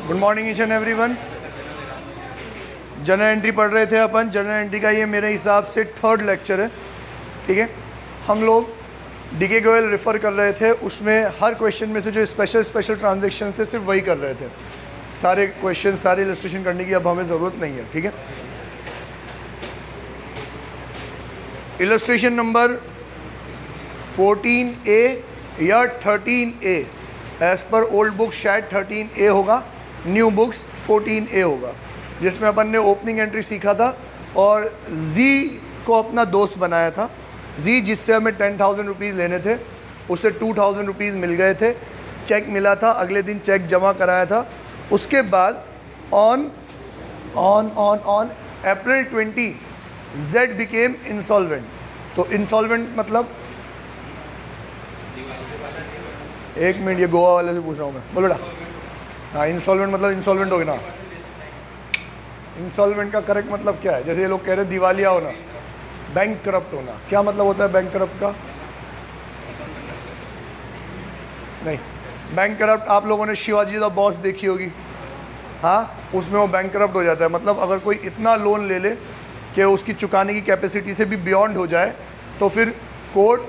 Good morning each and everyone. General entry पढ़ रहे थे अपन। जनरल एंट्री का ये मेरे हिसाब से थर्ड लेक्चर है, ठीक है। हम लोग डीके गोयल रेफ़र कर रहे थे, उसमें हर क्वेश्चन में से जो स्पेशल ट्रांजेक्शन थे सिर्फ वही कर रहे थे। सारे क्वेश्चन सारे इलस्ट्रेशन करने की अब हमें ज़रूरत नहीं है, ठीक है। इलस्ट्रेशन नंबर 14A या 13A, as per old book शायद 13A होगा, न्यू बुक्स 14A होगा, जिसमें अपन ने ओपनिंग एंट्री सीखा था और जी को अपना दोस्त बनाया था। जी जिससे हमें 10,000 रुपीज़ लेने थे, उससे 2,000 रुपीज़ मिल गए थे, चेक मिला था, अगले दिन चेक जमा कराया था। उसके बाद on April 20 Z became insolvent. तो इंसॉल्वेंट मतलब, एक मिनट, ये गोवा वाले से पूछ रहा हूँ मैं, बोल बेटा। हाँ, इंसॉल्वेंट मतलब इंसॉल्वेंट हो गया ना। इंसॉल्वेंट का करेक्ट मतलब क्या है? जैसे ये लोग कह रहे हैं दिवालिया होना, बैंक करप्ट होना। क्या मतलब होता है बैंक करप्ट का? नहीं, बैंक करप्ट आप लोगों ने शिवाजी द बॉस देखी होगी, हाँ, उसमें वो बैंक करप्ट हो जाता है। मतलब अगर कोई इतना लोन ले ले कि उसकी चुकाने की कैपेसिटी से भी बियॉन्ड हो जाए, तो फिर कोर्ट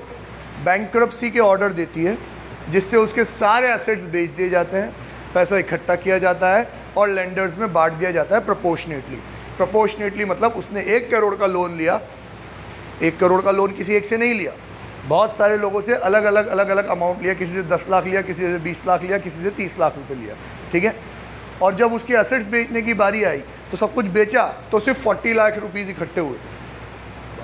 बैंकरप्सी के ऑर्डर देती है, जिससे उसके सारे एसेट्स बेच दिए जाते हैं, पैसा इकट्ठा किया जाता है और लेंडर्स में बांट दिया जाता है प्रोपोर्शनेटली। मतलब उसने 1 करोड़ का लोन लिया, 1 करोड़ का लोन किसी एक से नहीं लिया, बहुत सारे लोगों से अलग अलग अमाउंट लिया। किसी से 10 लाख लिया, किसी से 20 लाख लिया, किसी से 30 लाख रुपए लिया, ठीक है। और जब उसके एसेट्स बेचने की बारी आई तो सब कुछ बेचा तो सिर्फ 40 लाख रुपीज़ इकट्ठे हुए।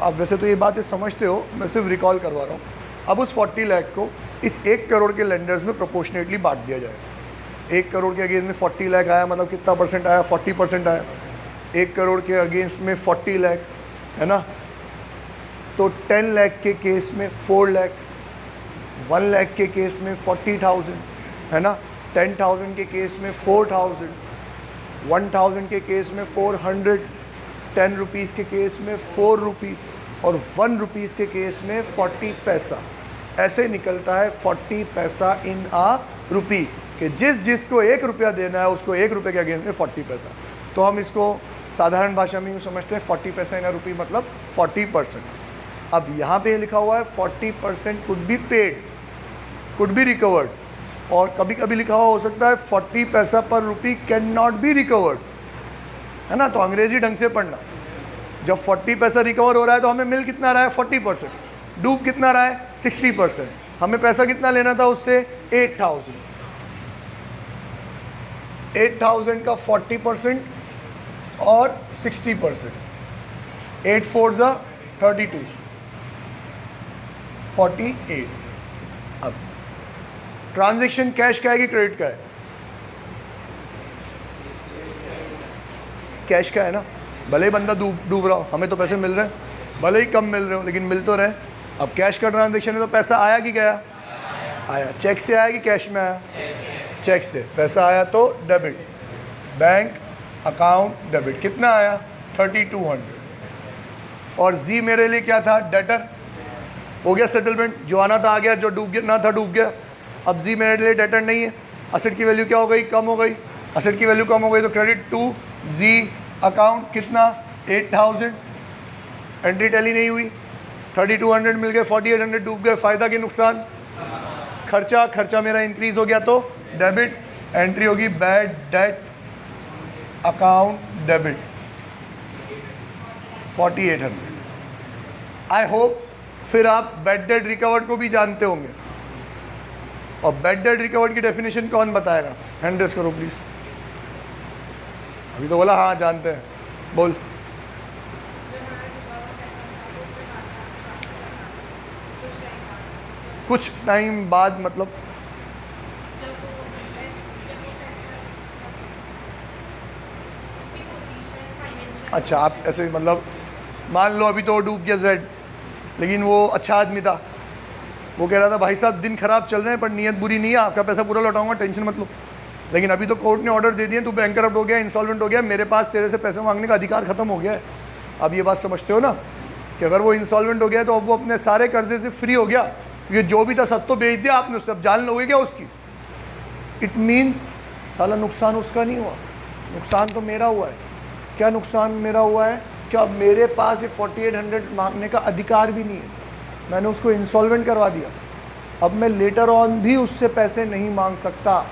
आप वैसे तो ये बातें समझते हो, मैं सिर्फ रिकॉल करवा रहा हूँ। अब उस 40 लाख को इस 1 करोड़ के लेंडर्स में प्रोपोर्शनेटली बांट दिया जाएगा। 1 करोड़ के अगेंस्ट में 40 लाख आया, मतलब कितना परसेंट आया? 40% आया। 1 करोड़ के अगेंस्ट में 40 लाख है ना, तो 10 लाख के केस में 4 लाख, 1 लाख के केस में 40,000 है ना, 10,000 के केस में 4,000, 1,000 के केस में 400, 10 रुपीज़ के केस में 4 रुपीज़ और 1 रुपीज़ के केस में 40 पैसा। ऐसे निकलता है 40 पैसा इन आ रुपी, कि जिसको 1 रुपया देना है उसको 1 रुपये के अगेंस्ट में 40 पैसा। तो हम इसको साधारण भाषा में यूँ समझते हैं, 40 पैसा इन आ रुपी मतलब 40%। अब यहाँ पे लिखा हुआ है 40% could be paid, could be recovered, और कभी कभी लिखा हुआ हो सकता है 40 पैसा पर रुपी कैन नॉट बी रिकवर्ड, है ना। तो अंग्रेजी ढंग से पढ़ना। जब 40 पैसा रिकवर हो रहा है तो हमें मिल कितना रहा है? 40%। डूब कितना रहा है? 60%। हमें पैसा कितना लेना था उससे? 8,000। 8,000 का 40% और 60%, 8 4 जा 32, 48। अब ट्रांजैक्शन कैश का है कि क्रेडिट का है? कैश का है ना। भले ही बंदा डूब रहा हो, हमें तो पैसे मिल रहे हैं, भले ही कम मिल रहे हो लेकिन मिल तो रहे। अब कैश का ट्रांजैक्शन है तो पैसा आया कि गया? आया। चेक से आया कि कैश में आया? चेक से। पैसा आया तो डेबिट, बैंक अकाउंट डेबिट। कितना आया? 3,200। और जी मेरे लिए क्या था? डेटर। हो गया सेटलमेंट, जो आना था आ गया, जो डूब गया ना था डूब गया। अब जी मेरे लिए डेटर नहीं है। असेट की वैल्यू क्या हो गई? कम हो गई। असेट की वैल्यू कम हो गई तो क्रेडिट टू जी अकाउंट। कितना? 8,000। एंट्री टैली नहीं हुई, 3,200 मिल गए, 4,800 डूब गए। फ़ायदा कि नुकसान? खर्चा मेरा इंक्रीज हो गया तो डेबिट। एंट्री होगी bad debt account debit 4,800। I hope फिर आप बैड डेट रिकवर्ड को भी जानते होंगे। और बैड डेट रिकवर्ड की डेफिनेशन कौन बताएगा? हैंड रेस करो प्लीज़। अभी तो बोला हाँ जानते हैं, बोल। कुछ टाइम बाद मतलब? अच्छा, आप ऐसे मतलब मान लो अभी तो डूब गया जेड, लेकिन वो अच्छा आदमी था, वो कह रहा था भाई साहब दिन खराब चल रहे हैं पर नीयत बुरी नहीं है, आपका पैसा पूरा लौटाऊंगा, टेंशन मत लो। लेकिन अभी तो कोर्ट ने ऑर्डर दे दिए, तू बैंकरप्ट हो गया, इंसॉल्वेंट हो गया, मेरे पास तेरे से पैसे मांगने का अधिकार खत्म हो गया है। अब ये बात समझते हो ना कि अगर वो इंसॉल्वेंट हो गया तो अब वो अपने सारे कर्जे से फ्री हो गया, ये जो भी था सब तो बेच दिया आपने, सब जान लोगे क्या उसकी। इट मीन्स साला नुकसान उसका नहीं हुआ, नुकसान तो मेरा हुआ है। क्या नुकसान मेरा हुआ है? क्या मेरे पास ये 4800 मांगने का अधिकार भी नहीं है, मैंने उसको इंसॉल्वेंट करवा दिया। अब मैं लेटर ऑन भी उससे पैसे नहीं मांग सकता।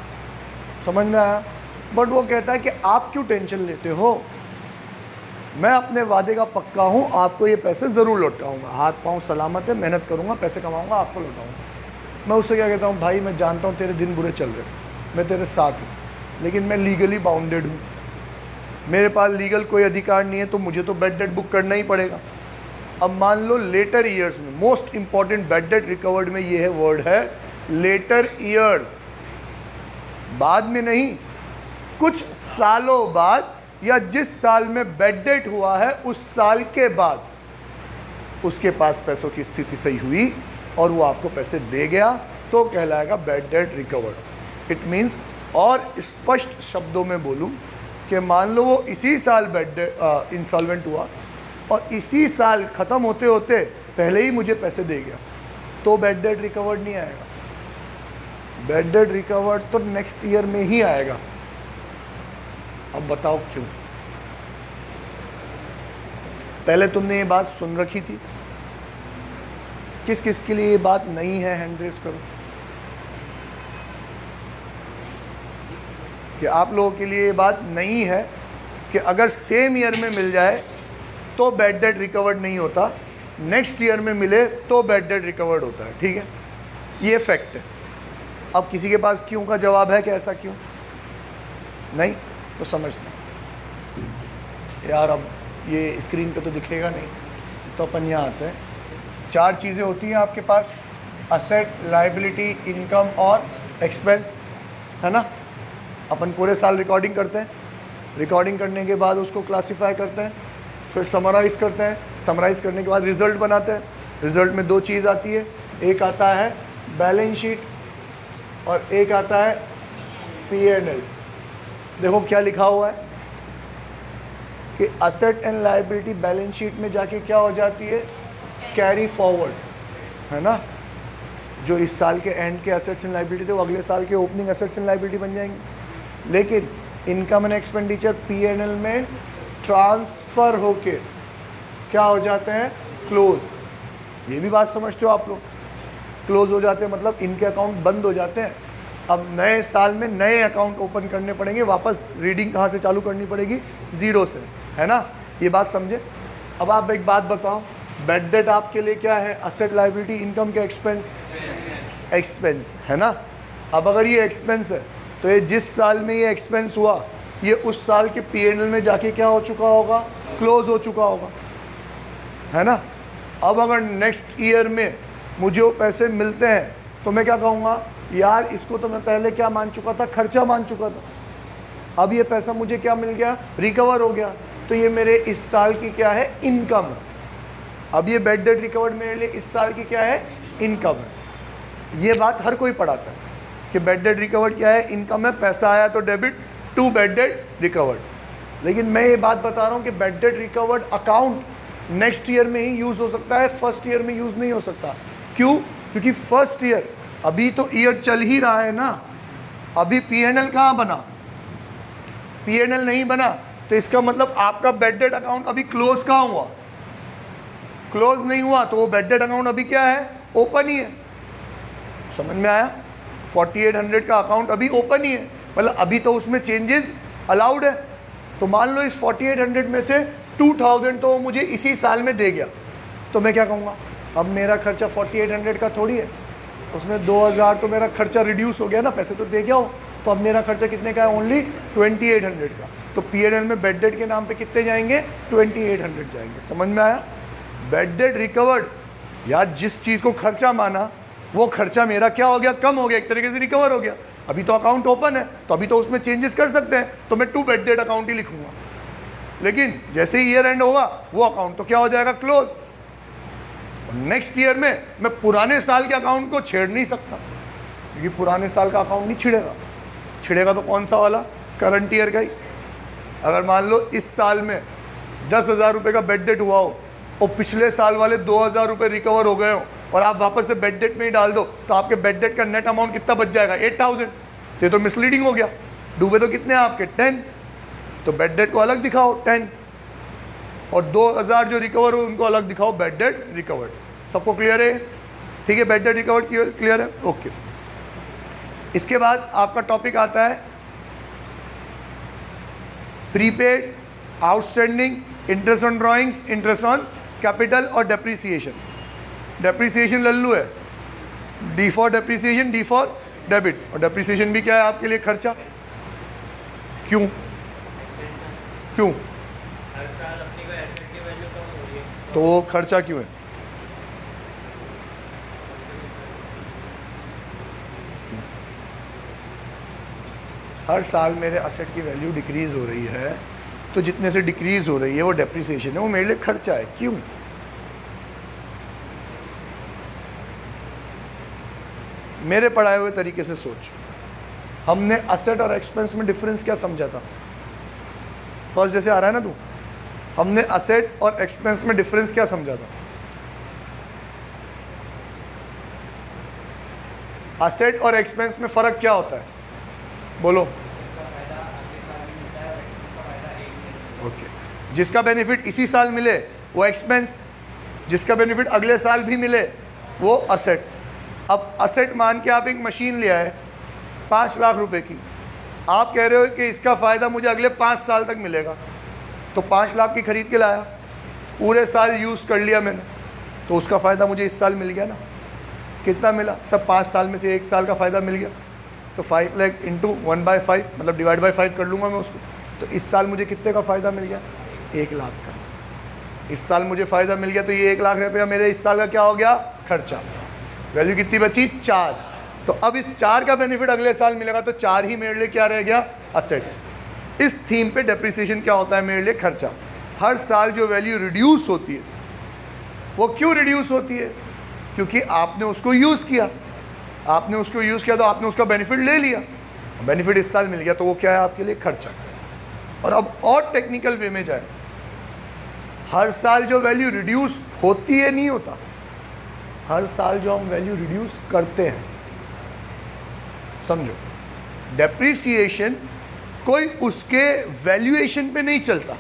समझ में आया? बट वो कहता है कि आप क्यों टेंशन लेते हो, मैं अपने वादे का पक्का हूँ, आपको ये पैसे ज़रूर लौटाऊंगा, हाथ पाँव सलामत है, मेहनत करूँगा, पैसे कमाऊँगा, आपको लौटाऊँगा। मैं उससे क्या कहता हूँ, भाई मैं जानता हूँ तेरे दिन बुरे चल रहे, मैं तेरे साथ हूँ, लेकिन मैं लीगली बाउंडेड हूँ, मेरे पास लीगल कोई अधिकार नहीं है, तो मुझे तो बेड डेट बुक करना ही पड़ेगा। अब मान लो लेटर ईयर्स में, most important bed debt recovered में ये है वर्ड है लेटर ईयर्स, बाद में नहीं, कुछ सालों बाद या जिस साल में बेड डेट हुआ है उस साल के बाद उसके पास पैसों की स्थिति सही हुई और वो आपको पैसे दे गया तो कहलाएगा bed debt recovered. It means, और स्पष्ट शब्दों में बोलूं कि मान लो वो इसी साल बेड डेट इंसॉल्वेंट हुआ और इसी साल ख़त्म होते होते पहले ही मुझे पैसे दे गया, तो बेड डेट रिकवर्ड नहीं आएगा। बेड डेट रिकवर्ड तो नेक्स्ट ईयर में ही आएगा। अब बताओ क्यों? पहले तुमने ये बात सुन रखी थी, किस किस के लिए ये बात नहीं है, हैंड रेज करो। कि आप लोगों के लिए ये बात नहीं है कि अगर सेम ईयर में मिल जाए तो बेड डेट रिकवर्ड नहीं होता, नेक्स्ट ईयर में मिले तो बेड डेट रिकवर्ड होता है। ठीक है, ये फैक्ट है। अब किसी के पास क्यों का जवाब है कि ऐसा क्यों नहीं, तो समझना यार। अब ये स्क्रीन पे तो दिखेगा नहीं, तो अपन यहाँ आते हैं। 4 चीज़ें होती हैं आपके पास, असेट, लायबिलिटी, इनकम और एक्सपेंस, है ना। अपन पूरे साल रिकॉर्डिंग करते हैं, रिकॉर्डिंग करने के बाद उसको क्लासीफाई करते हैं, फिर समराइज़ करते हैं, समराइज़ करने के बाद रिज़ल्ट बनाते हैं। रिज़ल्ट में 2 चीज़ आती है, एक आता है बैलेंस शीट और एक आता है P&L। देखो क्या लिखा हुआ है कि asset and liability balance sheet में जाके क्या हो जाती है, कैरी फॉरवर्ड, है ना। जो इस साल के एंड के असेट्स एंड लायबिलिटी थे वो अगले साल के ओपनिंग असेट्स एंड लायबिलिटी बन जाएंगे। लेकिन इनकम एंड एक्सपेंडिचर P&L में ट्रांसफ़र होके क्या हो जाते हैं, क्लोज। ये भी बात समझते हो आप लोग, क्लोज हो जाते हैं मतलब इनके अकाउंट बंद हो जाते हैं। अब नए साल में नए अकाउंट ओपन करने पड़ेंगे, वापस रीडिंग कहाँ से चालू करनी पड़ेगी, ज़ीरो से, है ना। ये बात समझे। अब आप एक बात बताओ, बेड डेट आपके लिए क्या है, असेट, लायबिलिटी, इनकम के एक्सपेंस, एक्सपेंस, है ना। अब अगर ये एक्सपेंस है तो ये जिस साल में ये एक्सपेंस हुआ ये उस साल के P&L में जाके क्या हो चुका होगा, क्लोज हो चुका होगा, है ना। अब अगर नेक्स्ट ईयर में मुझे वो पैसे मिलते हैं तो मैं क्या कहूँगा, यार इसको तो मैं पहले क्या मान चुका था, खर्चा मान चुका था, अब ये पैसा मुझे क्या मिल गया, रिकवर हो गया, तो ये मेरे इस साल की क्या है, इनकम है। अब ये बेड डेट रिकवर्ड मेरे लिए इस साल की क्या है, इनकम है। ये बात हर कोई पढ़ाता है कि बेड डेट रिकवर्ड क्या है, इनकम है, पैसा आया तो debit to bad debt recovered. लेकिन मैं ये बात बता रहा हूँ कि bad debt recovered account next year में ही यूज़ हो सकता है, फर्स्ट ईयर में यूज़ नहीं हो सकता। क्यों? क्योंकि फर्स्ट ईयर अभी तो ईयर चल ही रहा है ना, अभी P&L कहाँ बना, P&L नहीं बना, तो इसका मतलब आपका बेड डेट अकाउंट अभी क्लोज कहाँ हुआ, क्लोज नहीं हुआ, तो वो बेड डेट अकाउंट अभी क्या है, ओपन ही है। समझ में आया? 4800 का अकाउंट अभी ओपन ही है, मतलब अभी तो उसमें चेंजेस अलाउड है। तो मान लो इस 4800 में से 2000 तो मुझे इसी साल में दे गया, तो मैं क्या कहूँगा, अब मेरा खर्चा 4800 का थोड़ी है, उसमें 2000 तो मेरा खर्चा रिड्यूस हो गया ना, पैसे तो दे गया हो, तो अब मेरा खर्चा कितने का है, ओनली 2800 का। तो P&L में बेड डेट के नाम पे कितने जाएंगे, 2800 जाएंगे। समझ में आया? बेड डेट रिकवर्ड, यार जिस चीज़ को खर्चा माना वो खर्चा मेरा क्या हो गया, कम हो गया, एक तरीके से रिकवर हो गया। अभी तो अकाउंट ओपन है, तो अभी तो उसमें चेंजेस कर सकते हैं, तो मैं टू बेड डेट अकाउंट ही लिखूंगा। लेकिन जैसे ही ईयर एंड होगा वो अकाउंट तो क्या हो जाएगा, क्लोज। नेक्स्ट ईयर में मैं पुराने साल के अकाउंट को छेड़ नहीं सकता, क्योंकि पुराने साल का अकाउंट नहीं छिड़ेगा। छिड़ेगा तो कौन सा वाला, करंट ईयर का ही। अगर मान लो इस साल में 10,000 रुपये का बेड डेट हुआ हो और पिछले साल वाले 2,000 रुपये रिकवर हो गए हो और आप वापस से बेड डेट में ही डाल दो, तो आपके बेड डेट का नेट अमाउंट कितना बच जाएगा, 8,000। ये तो मिसलीडिंग हो गया, डूबे तो कितने हैं आपके 10, तो बैड डेट को अलग दिखाओ 10, और 2000 जो रिकवर हो उनको अलग दिखाओ बैड डेट रिकवर्ड। सबको क्लियर है? ठीक है, बैड डेट रिकवर्ड क्लियर है, ओके। इसके बाद आपका टॉपिक आता है prepaid, outstanding, interest on drawings, interest on capital और डेप्रीसिएशन। डेप्रीसिएशन लल्लू है, D for depreciation, D for debit, और डेप्रीसिएशन भी क्या है आपके लिए? खर्चा। क्यों? क्यों? हर साल अपनी को एसेट की वैल्यू कम हो रही है, तो वो खर्चा क्यों है? हर साल मेरे असेट की वैल्यू डिक्रीज हो रही है, तो जितने से डिक्रीज हो रही है वो डेप्रिसिएशन है, वो मेरे लिए खर्चा है। क्यों? मेरे पढ़ाए हुए तरीके से सोच। हमने असेट और एक्सपेंस में डिफरेंस क्या समझा था? फर्स्ट जैसे आ रहा है ना तू, हमने असेट और एक्सपेंस में डिफरेंस क्या समझा था? असेट और एक्सपेंस में फर्क क्या होता है? बोलो। ओके, जिसका बेनिफिट इसी साल मिले वो एक्सपेंस, जिसका बेनिफिट अगले साल भी मिले वो असेट। अब असेट मान के आप एक मशीन ले आए 5 लाख रुपए की, आप कह रहे हो कि इसका फ़ायदा मुझे अगले 5 साल तक मिलेगा, तो 5 लाख की खरीद के लाया, पूरे साल यूज़ कर लिया मैंने, तो उसका फ़ायदा मुझे इस साल मिल गया ना। कितना मिला? सब 5 साल में से 1 साल का फ़ायदा मिल गया, तो 5 लाख इंटू 1/5 मतलब डिवाइड बाई 5 कर लूँगा मैं उसको, तो इस साल मुझे कितने का फ़ायदा मिल गया? 1 लाख का। इस साल मुझे फ़ायदा मिल गया, तो ये 1 लाख रुपया मेरे इस साल का क्या हो गया? खर्चा। वैल्यू कितनी बची? 4। तो अब इस 4 का बेनिफिट अगले साल मिलेगा, तो 4 ही मेरे लिए क्या रह गया? असेट। इस थीम पे डेप्रिसिएशन क्या होता है? मेरे लिए खर्चा। हर साल जो वैल्यू रिड्यूस होती है, वो क्यों रिड्यूस होती है? क्योंकि आपने उसको यूज़ किया, आपने उसको यूज़ किया तो आपने उसका बेनिफिट ले लिया, बेनिफिट इस साल मिल गया, तो वो क्या है आपके लिए? खर्चा। और अब और टेक्निकल वे में जाए, हर साल जो वैल्यू रिड्यूस होती है नहीं होता, हर साल जो हम वैल्यू रिड्यूस करते हैं, समझो डेप्रिसिएशन कोई उसके वैल्यूएशन पे नहीं चलता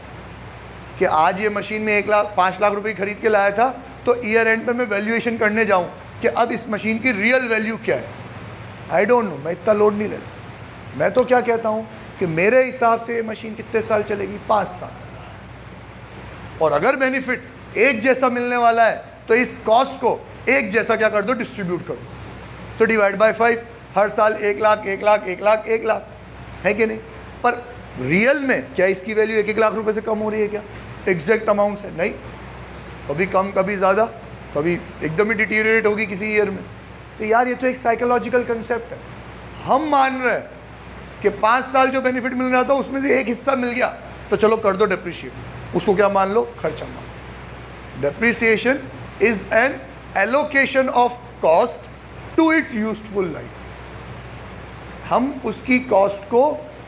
कि आज ये मशीन में 5 लाख रुपए खरीद के लाया था, तो ईयर एंड पे मैं वैल्यूएशन करने जाऊं कि अब इस मशीन की रियल वैल्यू क्या है। आई डोंट नो, मैं इतना लोड नहीं लेता। मैं तो क्या कहता हूं कि मेरे हिसाब से ये मशीन कितने साल चलेगी? 5 साल। और अगर बेनिफिट एक जैसा मिलने वाला है तो इस कॉस्ट को एक जैसा क्या कर दो? डिस्ट्रीब्यूट कर दो। तो डिवाइड बाय 5, हर साल 1 लाख 1 लाख 1 लाख 1 लाख, है कि नहीं? पर रियल में क्या इसकी वैल्यू 1-1 लाख रुपए से कम हो रही है क्या? एग्जैक्ट अमाउंट है? नहीं, कभी कम कभी ज़्यादा, कभी एकदम ही डिटीरियरेट होगी किसी ईयर में। तो यार ये तो एक साइकोलॉजिकल कंसेप्ट है। हम मान रहे हैं कि 5 साल जो बेनिफिट मिल रहा था उसमें से एक हिस्सा मिल गया, तो चलो कर दो डेप्रिशिएट। उसको क्या मान लो? खर्चा मान लो। Depreciation is an allocation of cost to its useful life. हम उसकी कॉस्ट को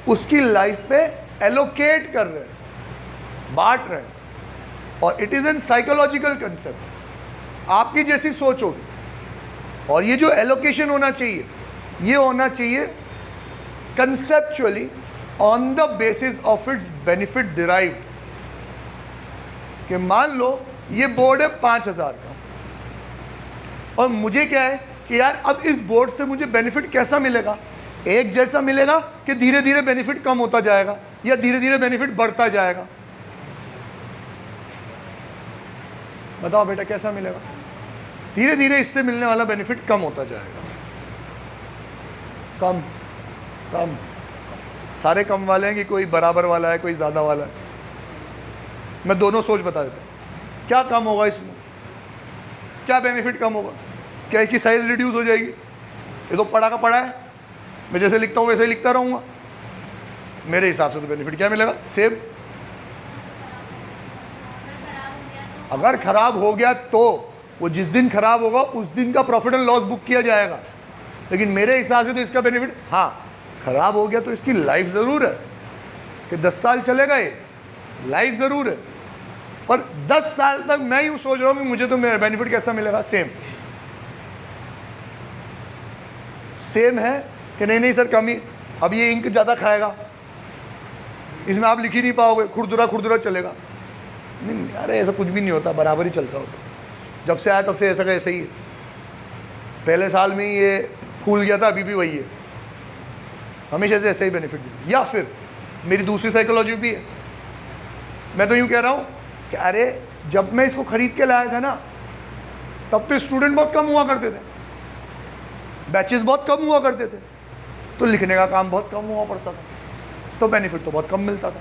उसकी लाइफ पे एलोकेट कर रहे हैं, बांट रहे हैं, और it is an psychological concept. आपकी जैसी सोच होगी, और ये जो एलोकेशन होना चाहिए, ये होना चाहिए conceptually on the basis of its benefit derived. कि मान लो ये बोर्ड है 5000 का, और मुझे क्या है कि यार अब इस बोर्ड से मुझे बेनिफिट कैसा मिलेगा? एक जैसा मिलेगा कि धीरे धीरे बेनिफिट कम होता जाएगा, या धीरे धीरे बेनिफिट बढ़ता जाएगा? बताओ बेटा, कैसा मिलेगा? धीरे धीरे इससे मिलने वाला बेनिफिट कम होता जाएगा। कम कम, सारे कम वाले हैं कि कोई बराबर वाला है, कोई ज़्यादा वाला है? मैं दोनों सोच बता देता हूँ। क्या कम होगा इसमें? क्या बेनिफिट कम होगा? क्या इसकी साइज़ रिड्यूस हो जाएगी? ये तो पढ़ा का पढ़ा है, मैं जैसे लिखता हूँ वैसे ही लिखता रहूँगा। मेरे हिसाब से तो बेनिफिट क्या मिलेगा? सेम। अगर ख़राब हो गया तो वो जिस दिन ख़राब होगा उस दिन का प्रॉफिट एंड लॉस बुक किया जाएगा। लेकिन मेरे हिसाब से तो इसका बेनिफिट, हाँ ख़राब हो गया तो इसकी लाइफ ज़रूर है कि 10 साल चलेगा, ये लाइफ ज़रूर है, पर 10 साल तक मैं यूँ सोच रहा हूँ कि मुझे तो मेरा बेनिफिट कैसा मिलेगा? सेम। सेम है कि नहीं? नहीं सर, कमी। अब ये इंक ज़्यादा खाएगा, इसमें आप लिख ही नहीं पाओगे, खुरदुरा खुरदुरा चलेगा। नहीं अरे ऐसा कुछ भी नहीं होता, बराबर ही चलता होता। जब से आया तब से ऐसा का ऐसा ही है। पहले साल में ही ये फूल गया था, अभी भी वही है, हमेशा से ऐसे ही बेनिफिट दे। या फिर मेरी दूसरी साइकोलॉजी भी है, मैं तो यूँ कह रहा हूँ कि अरे जब मैं इसको खरीद के लाया था ना, तब तो स्टूडेंट बहुत कम हुआ करते थे, बैचेस बहुत कम हुआ करते थे, तो लिखने का काम बहुत कम हुआ पड़ता था, तो बेनिफिट तो बहुत कम मिलता था।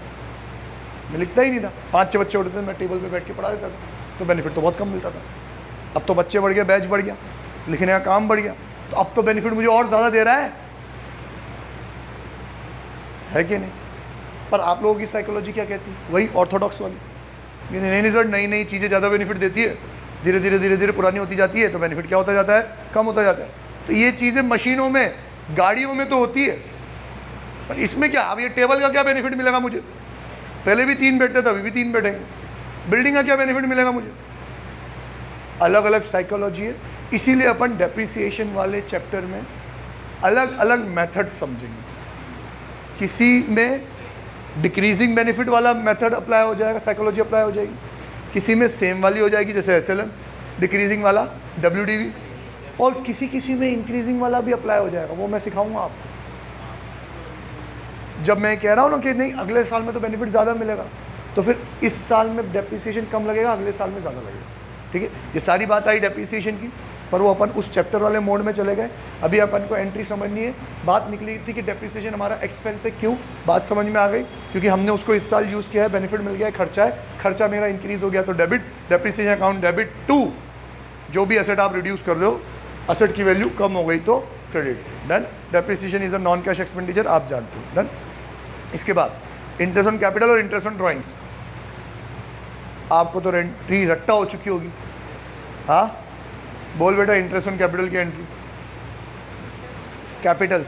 मैं लिखता ही नहीं था, 5-6 बच्चे होते थे, मैं टेबल पे बैठ के पढ़ा देता था, तो बेनिफिट तो बहुत कम मिलता था। अब तो बच्चे बढ़ गए, बैच बढ़ गया, लिखने का काम बढ़ गया, तो अब तो बेनिफिट मुझे और ज़्यादा दे रहा है कि नहीं? पर आप लोगों की साइकोलॉजी क्या कहती है? वही ऑर्थोडॉक्स वाली, नहीं सर, नई नई चीज़ें ज़्यादा बेनिफिट देती है, धीरे धीरे पुरानी होती जाती है, तो बेनिफिट क्या होता जाता है? कम होता जाता है। तो ये चीज़ें मशीनों में, गाड़ियों में तो होती है, पर इसमें क्या? अब ये टेबल का क्या बेनिफिट मिलेगा मुझे? पहले भी 3 बैठते थे, अभी भी 3 बैठेंगे। बिल्डिंग का क्या बेनिफिट मिलेगा मुझे? अलग अलग साइकोलॉजी है, इसीलिए अपन डेप्रिसिएशन वाले चैप्टर में अलग अलग मेथड समझेंगे। किसी में डिक्रीजिंग बेनिफिट वाला मेथड अप्लाई हो जाएगा, साइकोलॉजी अप्लाई हो जाएगी, किसी में सेम वाली हो जाएगी जैसे SLM, डिक्रीजिंग वाला WDV, और किसी में इंक्रीजिंग वाला भी अप्लाई हो जाएगा, वो मैं सिखाऊंगा आपको। जब मैं कह रहा हूँ ना कि नहीं अगले साल में तो बेनिफिट ज़्यादा मिलेगा, तो फिर इस साल में डेप्रिसिएशन कम लगेगा, अगले साल में ज़्यादा लगेगा। ठीक है, ये सारी बात आई डेप्रिसिएशन की, पर वो अपन उस चैप्टर वाले मोड में चले गए। अभी अपन को एंट्री समझनी है। बात निकली थी कि डेप्रिसिएशन हमारा एक्सपेंस है, क्यों? बात समझ में आ गई, क्योंकि हमने उसको इस साल यूज़ किया है, बेनिफिट मिल गया है, खर्चा है, खर्चा मेरा इंक्रीज़ हो गया तो debit, depreciation account debit to जो भी एसेट आप रिड्यूस कर रहे हो, एसेट की वैल्यू कम हो गई तो credit. Done. Depreciation is a non cash expenditure, आप जानते हो। डन। इसके बाद इंटरेस्ट ऑन कैपिटल और इंटरेस्ट ऑन ड्राइंग्स, आपको तो एंट्री रट्टा हो चुकी होगी। हाँ बोल बेटा, इंटरेस्ट ऑन कैपिटल की एंट्री, कैपिटल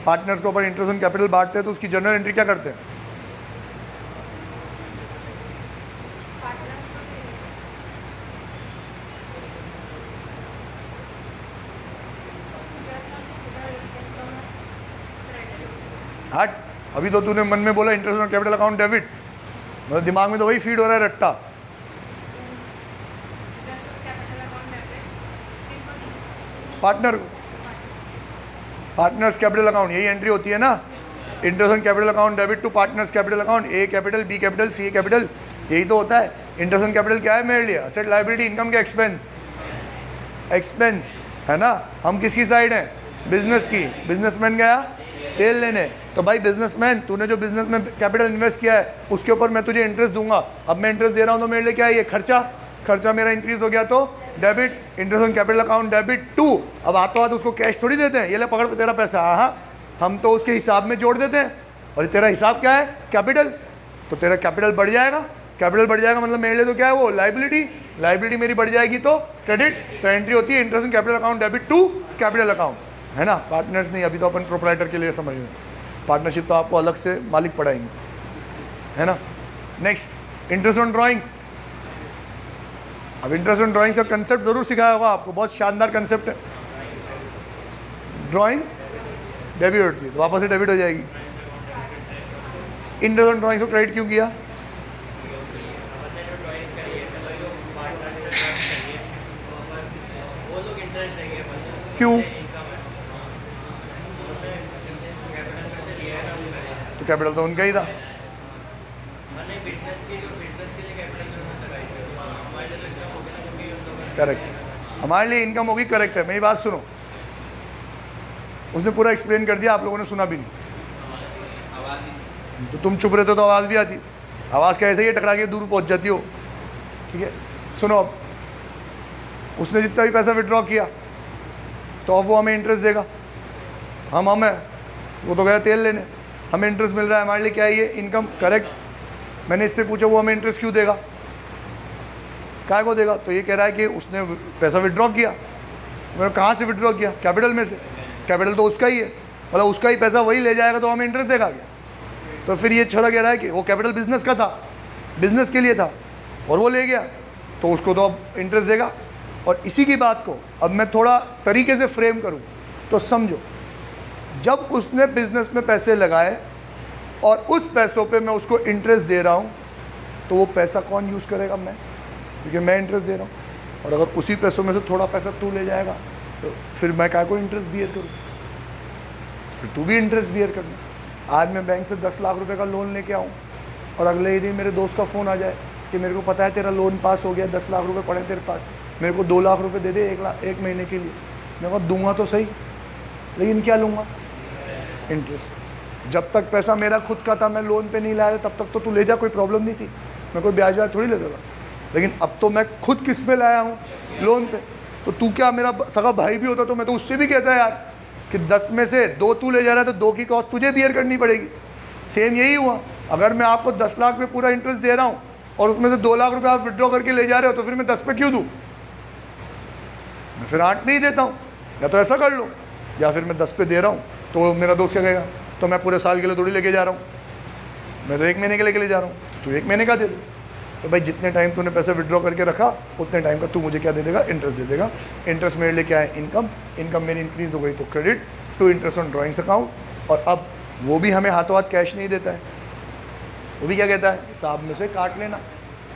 पार्टनर्स को ऊपर इंटरेस्ट ऑन कैपिटल बांटते हैं, तो उसकी जनरल एंट्री क्या करते हैं? हट, अभी तो तूने मन में बोला interest on capital account debit, मतलब दिमाग में तो वही फीड हो रहा है रट्टा। पार्टनर, पार्टनर्स कैपिटल अकाउंट, यही एंट्री होती है ना, interest on capital account debit to partners capital account, A capital, B capital, C capital, यही तो होता है। इंटरेस्ट ऑन कैपिटल क्या है मेरे लिए? असेट, लायबिलिटी, इनकम के एक्सपेंस, एक्सपेंस है ना। हम किसकी साइड हैं? बिजनेस की। बिजनेसमैन गया तेल लेने, तो भाई बिजनेसमैन, तूने जो बिजनेस में कैपिटल इन्वेस्ट किया है उसके ऊपर मैं तुझे इंटरेस्ट दूंगा। अब मैं इंटरेस्ट दे रहा हूँ तो मेरे लिए क्या है? ये खर्चा, खर्चा मेरा इंक्रीज हो गया तो debit, interest on capital account debit to. अब हाथों हाथ उसको कैश थोड़ी देते हैं, ये ले पकड़ तेरा पैसा, हाँ, हम तो उसके हिसाब में जोड़ देते हैं। और तेरा हिसाब क्या है? कैपिटल, तो तेरा कैपिटल बढ़ जाएगा, कैपिटल बढ़ जाएगा मतलब मेरे लिए तो क्या है वो? लायबिलिटी, लायबिलिटी मेरी बढ़ जाएगी तो क्रेडिट, तो एंट्री होती है interest on capital account debit to capital account, है ना। पार्टनर्स नहीं, अभी तो अपन प्रोप्राइटर के लिए समझ रहे हैं, पार्टनरशिप तो आपको अलग से मालिक पढ़ाएंगे, है ना। Next interest on drawings. अब इंटरेस्ट ऑन ड्राइंग्स का कंसेप्ट जरूर सिखाया होगा आपको, बहुत शानदार कंसेप्ट है। ड्राइंग्स डेबिट होती है तो वापस से डेबिट हो जाएगी। इंटरेस्ट ऑन ड्राइंग्स को क्रेडिट क्यों किया? क्यों? तो कैपिटल तो उनका ही था। करेक्ट, हमारे लिए इनकम होगी, करेक्ट है। मेरी बात सुनो, उसने पूरा एक्सप्लेन कर दिया, आप लोगों ने सुना भी नहीं, तो तुम चुप रहते तो आवाज़ भी आती। आवाज़ कैसे ही टकरा के दूर पहुंच जाती हो। ठीक है, सुनो, अब उसने जितना भी पैसा विड्रॉ किया तो अब वो हमें इंटरेस्ट देगा। हमें वो तो गया तेल लेने, हमें इंटरेस्ट मिल रहा है, हमारे लिए क्या है ये? Income, correct. मैंने इससे पूछा वो हमें इंटरेस्ट क्यों देगा, क्या को देगा? तो ये कह रहा है कि उसने पैसा विड्रॉ किया। मैंने कहाँ से विड्रॉ किया? कैपिटल में से। कैपिटल तो उसका ही है, मतलब उसका ही पैसा वही ले जाएगा तो हमें इंटरेस्ट देगा क्या? तो फिर ये छोरा कह रहा है कि वो कैपिटल बिजनेस का था, बिजनेस के लिए था और वो ले गया तो उसको तो अब इंटरेस्ट देगा। और इसी की बात को अब मैं थोड़ा तरीके से फ्रेम करूं तो समझो, जब उसने बिजनेस में पैसे लगाए और उस पैसों पे मैं उसको इंटरेस्ट दे रहा हूँ, तो वो पैसा कौन यूज़ करेगा? मैं, क्योंकि मैं इंटरेस्ट दे रहा हूँ। और अगर उसी पैसों में से थोड़ा पैसा तू ले जाएगा तो फिर मैं क्या को इंटरेस्ट बियर करूँ? फिर तू भी इंटरेस्ट बियर करना। आज मैं बैंक से 10 लाख रुपए का लोन लेके आऊँ और अगले ही दिन मेरे दोस्त का फ़ोन आ जाए कि मेरे को पता है तेरा लोन पास हो गया, 10 लाख रुपए पड़े तेरे पास, मेरे को 2 लाख रुपए दे दे, 1 महीने के लिए। मैं कहा दूंगा तो सही, लेकिन क्या लूँगा? इंटरेस्ट। जब तक पैसा मेरा खुद का था, मैं लोन पे नहीं लाया तब तक तो तू ले जा, कोई प्रॉब्लम नहीं थी, मैं कोई ब्याज व्याज थोड़ी लेता था। लेकिन अब तो मैं खुद किस पे लाया हूँ? लोन पे। तो तू क्या मेरा सगा भाई भी होता तो मैं तो उससे भी कहता है यार कि 10 में से 2 तू ले जा रहा है तो 2 की कॉस्ट तुझे बियर करनी पड़ेगी। सेम यही हुआ, अगर मैं आपको 10 लाख पे पूरा इंटरेस्ट दे रहा हूँ और उसमें से 2 लाख रुपए आप विड्रॉ करके ले जा रहे हो, तो फिर मैं 10 पे क्यों दूँ? मैं फिर 8 नहीं देता हूँ। या तो ऐसा कर लो, या फिर मैं 10 पे दे रहा हूँ तो मेरा दोस्त क्या कहेगा, तो मैं पूरे साल के लिए थोड़ी लेके जा रहा हूँ, मैं तो 1 महीने के लिए जा रहा हूँ, तो तू 1 महीने का दे दे। तो भाई जितने टाइम तूने पैसे विड्रॉ करके रखा उतने टाइम का तू मुझे क्या दे देगा? इंटरेस्ट दे देगा। इंटरेस्ट मेरे लिए क्या है? इनकम। इनकम मेरी इंक्रीज़ हो गई तो credit to interest on drawings account. और अब वो भी हमें हाथों हाथ कैश नहीं देता है, वो भी क्या कहता है? हिसाब में से काट लेना।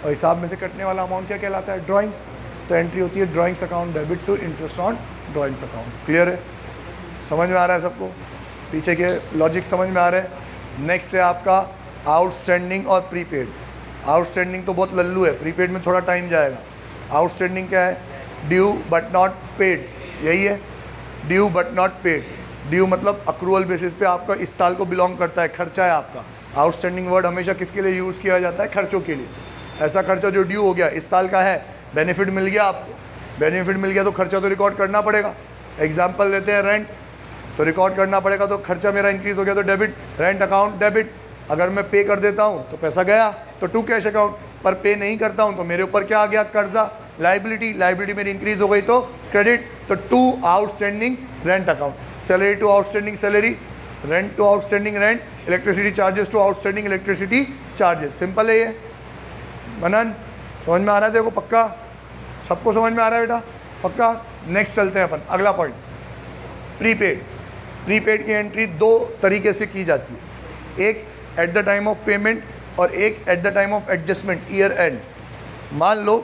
और हिसाब में से कटने वाला अमाउंट क्या कहलाता है? ड्राइंग्स। तो एंट्री होती है drawings account debit to interest on drawings account. Clear है? समझ में आ रहा है सबको? पीछे के लॉजिक समझ में आ रहे हैं? नेक्स्ट है आपका आउटस्टैंडिंग और प्रीपेड। आउटस्टैंडिंग तो बहुत लल्लू है, प्रीपेड में थोड़ा टाइम जाएगा। आउटस्टैंडिंग क्या है? ड्यू बट नॉट पेड, यही है due but not paid. Due मतलब अक्रूवल बेसिस पे आपका इस साल को बिलोंग करता है, खर्चा है आपका। आउटस्टैंडिंग वर्ड हमेशा किसके लिए यूज़ किया जाता है? खर्चों के लिए। ऐसा खर्चा जो ड्यू हो गया, इस साल का है, बेनिफिट मिल गया आपको, बेनिफिट मिल गया तो खर्चा तो रिकॉर्ड करना पड़ेगा। एग्जाम्पल लेते हैं रेंट, तो रिकॉर्ड करना पड़ेगा, तो खर्चा मेरा इंक्रीज़ हो गया तो डेबिट, रेंट अकाउंट डेबिट। अगर मैं पे कर देता हूँ तो पैसा गया तो टू कैश अकाउंट, पर पे नहीं करता हूँ तो मेरे ऊपर क्या आ गया? कर्जा, लाइबिलिटी। लाइबिलिटी मेरी इंक्रीज़ हो गई तो क्रेडिट, तो to outstanding rent account. Salary to outstanding salary, rent to outstanding rent, electricity charges to outstanding electricity charges. Simple है ये। मनन समझ में आ रहा है? देखो पक्का सबको समझ में आ रहा है बेटा? पक्का। नेक्स्ट चलते हैं अपन, अगला पॉइंट, प्रीपेड। प्रीपेड की एंट्री 2 तरीके से की जाती है, एक at the time of payment और एक at the time of adjustment, year and. मान लो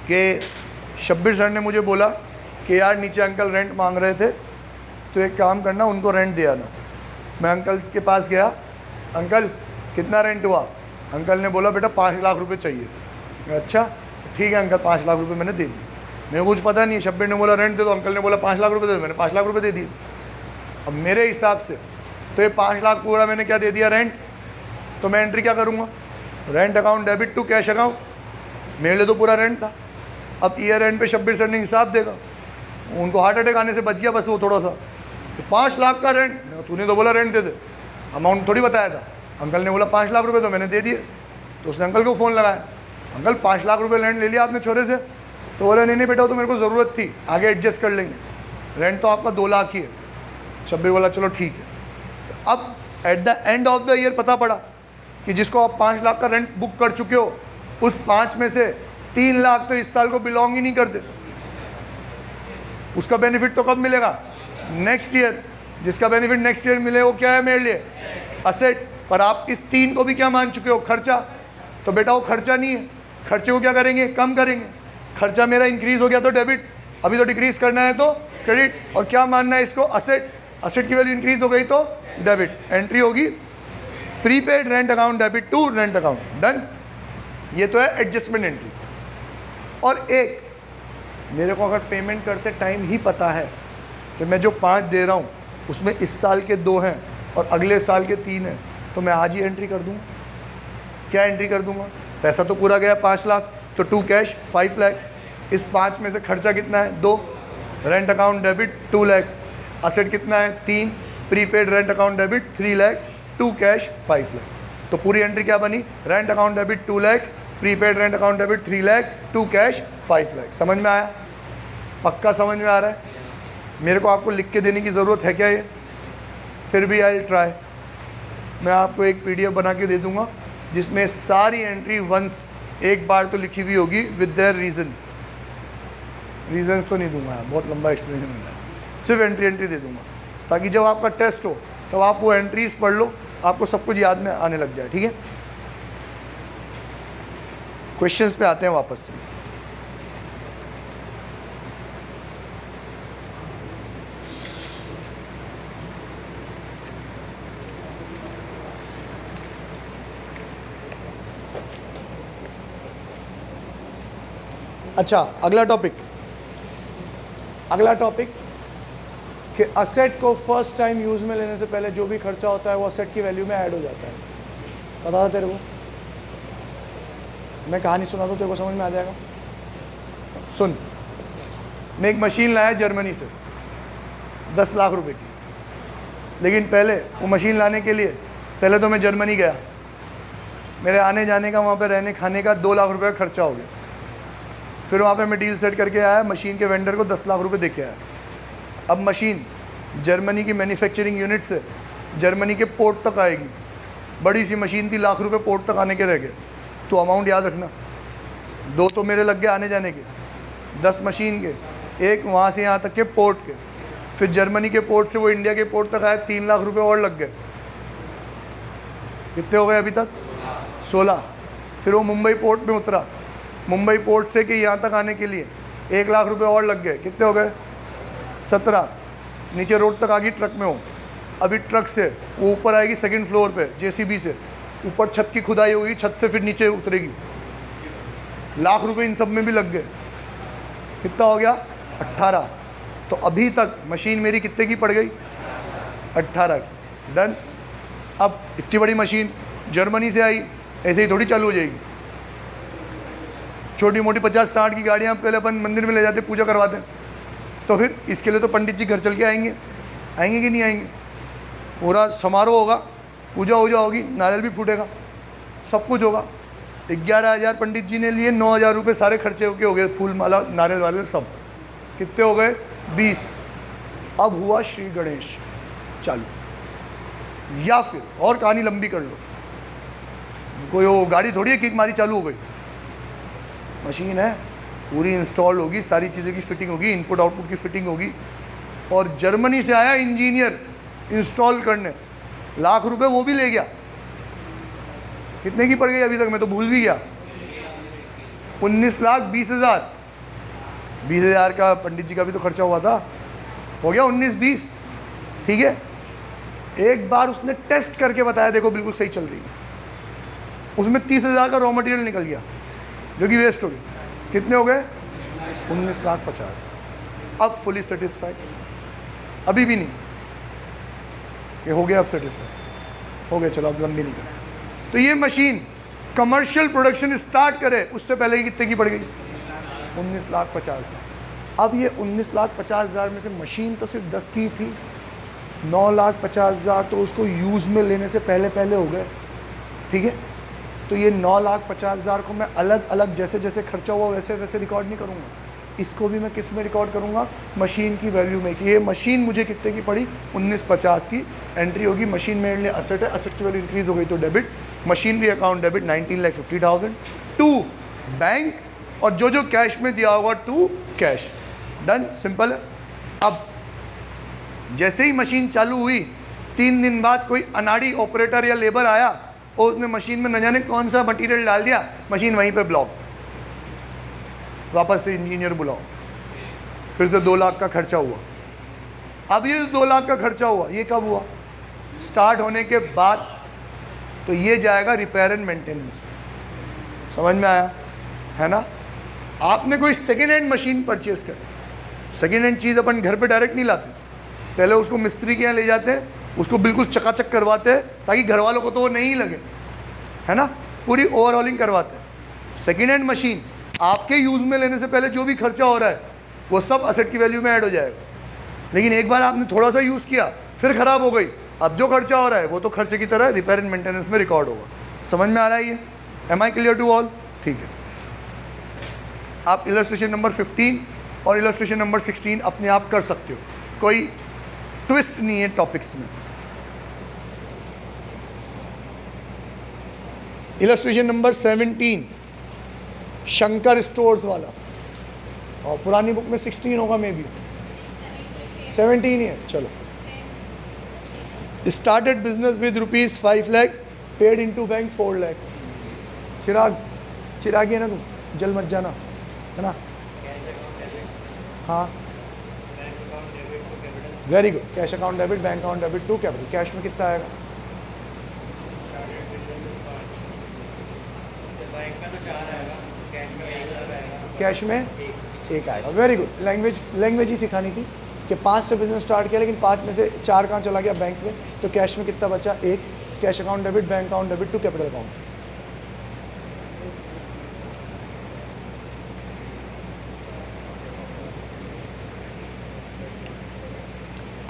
कि शब्बीर सर ने मुझे बोला कि यार नीचे अंकल रेंट मांग रहे थे, तो एक काम करना, उनको रेंट दे आना। मैं अंकल के पास गया, अंकल कितना रेंट हुआ? अंकल ने बोला बेटा 5 लाख रुपए चाहिए। अच्छा ठीक है अंकल, 5 लाख रुपए मैंने दे दिए। मेरे को कुछ पता नहीं है, शब्बीर ने बोला रेंट दे दो, अंकल ने बोला 5 लाख रुपए दे दो, मैंने 5 लाख रुपए दे दिए। अब मेरे हिसाब से तो ये 5 लाख पूरा मैंने क्या दे दिया? रेंट। तो मैं एंट्री क्या करूँगा? Rent account debit to cash account, मेरे लिए तो पूरा रेंट था। अब ईयर एंड पे शब्बीर सर ने हिसाब देगा, उनको हार्ट अटैक आने से बच गया बस वो थोड़ा सा, तो 5 लाख का रेंट, तूने तो बोला रेंट दे दे, अमाउंट थोड़ी बताया था। अंकल ने बोला 5 लाख रुपए, तो मैंने दे दिए। तो उसने अंकल को फ़ोन लगाया, अंकल 5 लाख रुपए रेंट ले लिया आपने छोरे से? तो बोला नहीं बेटा, तो मेरे को ज़रूरत थी, आगे एडजस्ट कर लेंगे, रेंट तो आपका 2 लाख ही है। शब्बीर बोला चलो ठीक है। अब at the end of the year पता पड़ा कि जिसको आप 5 लाख का रेंट बुक कर चुके हो, उस 5 में से 3 लाख तो इस साल को बिलोंग ही नहीं करते। उसका बेनिफिट तो कब मिलेगा? Next year. जिसका बेनिफिट नेक्स्ट ईयर मिले वो क्या है मेरे लिए? असेट। पर आप इस 3 को भी क्या मान चुके हो? खर्चा। तो बेटा वो खर्चा नहीं है, खर्चे को क्या करेंगे? कम करेंगे। खर्चा मेरा इंक्रीज हो गया तो डेबिट, अभी तो डिक्रीज करना है तो क्रेडिट। और क्या मानना है इसको? असेट। असेट की वैल्यू इंक्रीज हो गई तो डेबिट। एंट्री होगी prepaid rent account debit to rent account. Done. ये तो है एडजस्टमेंट एंट्री। और एक, मेरे को अगर पेमेंट करते टाइम ही पता है कि मैं जो 5 दे रहा हूँ उसमें इस साल के 2 हैं और अगले साल के 3 हैं, तो मैं आज ही एंट्री कर दूँगा। क्या एंट्री कर दूँगा? पैसा तो पूरा गया 5 लाख, तो टू कैश 5 लाख। इस 5 में से खर्चा कितना है? 2। Rent account debit 2 lakh. Asset कितना है? 3। Prepaid rent account debit 3 lakh, to cash 5 lakh. तो पूरी एंट्री क्या बनी? Rent account debit 2 lakh, prepaid rent account debit 3 lakh, to cash 5 lakh. समझ में आया? पक्का समझ में आ रहा है? मेरे को आपको लिख के देने की ज़रूरत है क्या? ये फिर भी आई ट्राई। मैं आपको एक PDF बना के दे दूंगा जिसमें सारी एंट्री वंस एक बार तो लिखी हुई होगी विद देयर रीजंस। रीजंस तो नहीं दूंगा, बहुत लंबा एक्सप्लेनेशन हो जाएगा, सिर्फ एंट्री दे दूंगा। ताकि जब आपका टेस्ट हो तब आप वो एंट्रीज पढ़ लो, आपको सब कुछ याद में आने लग जाए। ठीक है, क्वेश्चंस पे आते हैं वापस से। अच्छा, अगला टॉपिक कि असेट को फर्स्ट टाइम यूज़ में लेने से पहले जो भी खर्चा होता है वो असेट की वैल्यू में ऐड हो जाता है। पता था तेरे को? मैं कहानी सुना दूँ तेरे को समझ में आ जाएगा। सुन, मैं एक मशीन लाया जर्मनी से 10 लाख रुपए की, लेकिन पहले वो मशीन लाने के लिए पहले तो मैं जर्मनी गया, मेरे आने जाने का, वहाँ पे रहने खाने का 2 लाख रुपए का खर्चा हो गया। फिर वहाँ पे मैं डील सेट करके आया, मशीन के वेंडर को 10 लाख रुपए दे के आया। अब मशीन जर्मनी की मैन्युफैक्चरिंग यूनिट से जर्मनी के पोर्ट तक आएगी। बड़ी सी मशीन थी, लाख रुपए पोर्ट तक आने के रह गए। तो अमाउंट याद रखना, 2 तो मेरे लग गए आने जाने के, 10 मशीन के, 1 वहाँ से यहाँ तक के पोर्ट के, फिर जर्मनी के पोर्ट से वो इंडिया के पोर्ट तक आया, 3 लाख रुपए और लग गए। कितने हो गए अभी तक? 16। फिर वो मुंबई पोर्ट में उतरा, मुंबई पोर्ट से कि यहाँ तक आने के लिए 1 लाख रुपए और लग गए। कितने हो गए? 17। नीचे रोड तक आ गई, ट्रक में हो, अभी ट्रक से वो ऊपर आएगी सेकंड फ्लोर पे जेसीबी से, ऊपर छत की खुदाई होगी, छत से फिर नीचे उतरेगी। लाख रुपए इन सब में भी लग गए। कितना हो गया? 18। तो अभी तक मशीन मेरी कितने की पड़ गई? 18 की। डन। अब इतनी बड़ी मशीन जर्मनी से आई, ऐसे ही थोड़ी चालू हो जाएगी। छोटी मोटी 50-60 की गाड़ियाँ पहले अपन मंदिर में ले जाते, पूजा करवाते हैं, तो फिर इसके लिए तो पंडित जी घर चल के आएंगे कि नहीं आएंगे? पूरा समारोह होगा, पूजा वूजा होगी, नारियल भी फूटेगा, सब कुछ होगा। 11,000 पंडित जी ने लिए, 9,000 रुपये सारे खर्चे होके हो गए, फूल माला नारियल वाले सब। कितने हो गए? 20। अब हुआ श्री गणेश चालू, या फिर और कहानी लंबी कर लो, कोई वो गाड़ी थोड़ी है किक मारी चालू हो गई। मशीन है, पूरी इंस्टॉल होगी, सारी चीज़ों की फिटिंग होगी, इनपुट आउटपुट की फिटिंग होगी, और जर्मनी से आया इंजीनियर इंस्टॉल करने, लाख रुपए वो भी ले गया। कितने की पड़ गई अभी तक? मैं तो भूल भी गया। 19,20,000। 20,000 का पंडित जी का भी तो खर्चा हुआ था, हो गया 19-20। ठीक है, एक बार उसने टेस्ट करके बताया, देखो बिल्कुल सही चल रही है। उसमें 30,000 का रॉ मटेरियल निकल गया जो कि वेस्ट हो गया। कितने हो गए? 19,50,000। अब फुली सेटिस्फाइड? अभी भी नहीं कि हो गया, अब सेटिस्फाइड हो गया, चलो अब लंबी नहीं कर। तो ये मशीन कमर्शियल प्रोडक्शन स्टार्ट करे उससे पहले ही कितने की पड़ गई? 19,50,000। अब ये 19,50,000 में से मशीन तो सिर्फ 10 की थी, 9,50,000 तो उसको यूज़ में लेने से पहले हो गए। ठीक है, तो ये 9,50,000 को मैं अलग अलग जैसे जैसे खर्चा हुआ वैसे वैसे रिकॉर्ड नहीं करूँगा, इसको भी मैं किस में रिकॉर्ड करूँगा? मशीन की वैल्यू में, कि ये मशीन मुझे कितने की पड़ी? 19,50 की एंट्री होगी। मशीन मेरे लिए असेट है, असेट की वैल्यू इंक्रीज हो गई तो debit, machinery account debit 19,50,000 to bank, और जो जो कैश में दिया होगा टू कैश। डन, सिंपल है। अब जैसे ही मशीन चालू हुई, 3 दिन बाद कोई अनाड़ी ऑपरेटर या लेबर आया और उसने मशीन में न जाने कौन सा मटेरियल डाल दिया, मशीन वहीं पे ब्लॉक। वापस से इंजीनियर बुलाओ, फिर से 2 लाख का खर्चा हुआ। अब ये 2 लाख का खर्चा हुआ, ये कब हुआ? स्टार्ट होने के बाद। तो ये जाएगा रिपेयर एंड मेंटेनेंस। समझ में आया है ना? आपने कोई सेकेंड हैंड मशीन परचेज कर, सेकेंड हैंड चीज़ अपन घर पे डायरेक्ट नहीं लाते, पहले उसको मिस्त्री के यहाँ ले जाते हैं, उसको बिल्कुल चकाचक करवाते हैं ताकि घर वालों को तो वो नहीं लगे, है ना? पूरी ओवरऑलिंग करवाते हैं। सेकेंड हैंड मशीन आपके यूज़ में लेने से पहले जो भी खर्चा हो रहा है वो सब असेट की वैल्यू में ऐड हो जाएगा। लेकिन एक बार आपने थोड़ा सा यूज़ किया, फिर ख़राब हो गई, अब जो खर्चा हो रहा है वो तो खर्चे की तरह रिपेयर एंड मेंटेनेंस में रिकॉर्ड होगा। समझ में आ रहा है ये? Am I clear to all? ठीक है, आप इलस्ट्रेशन नंबर 15 और इलस्ट्रेशन नंबर 16 अपने आप कर सकते हो, कोई ट्विस्ट नहीं है टॉपिक्स में। इलस्ट्रेशन नंबर 17 शंकर स्टोर्स वाला, और पुरानी बुक में 16 होगा, मे बी 17 ही है। चलो started business with rupees 5 lakh, paid into bank 4 lakh. Chirag है ना तू, जल मत जाना, है ना? हाँ, very good. Cash account debit, bank account debit to capital. Cash में कितना आएगा? बैंक का तो 4 आएगा, कैश में 1 लाख आएगा। कैश में 1 आएगा। Very good. लैंग्वेज ही सिखानी थी कि 5 से बिजनेस स्टार्ट किया, लेकिन 5 में से 4 कहाँ चला गया? बैंक में। तो कैश में कितना बचा? 1। Cash account debit, bank account debit to capital account.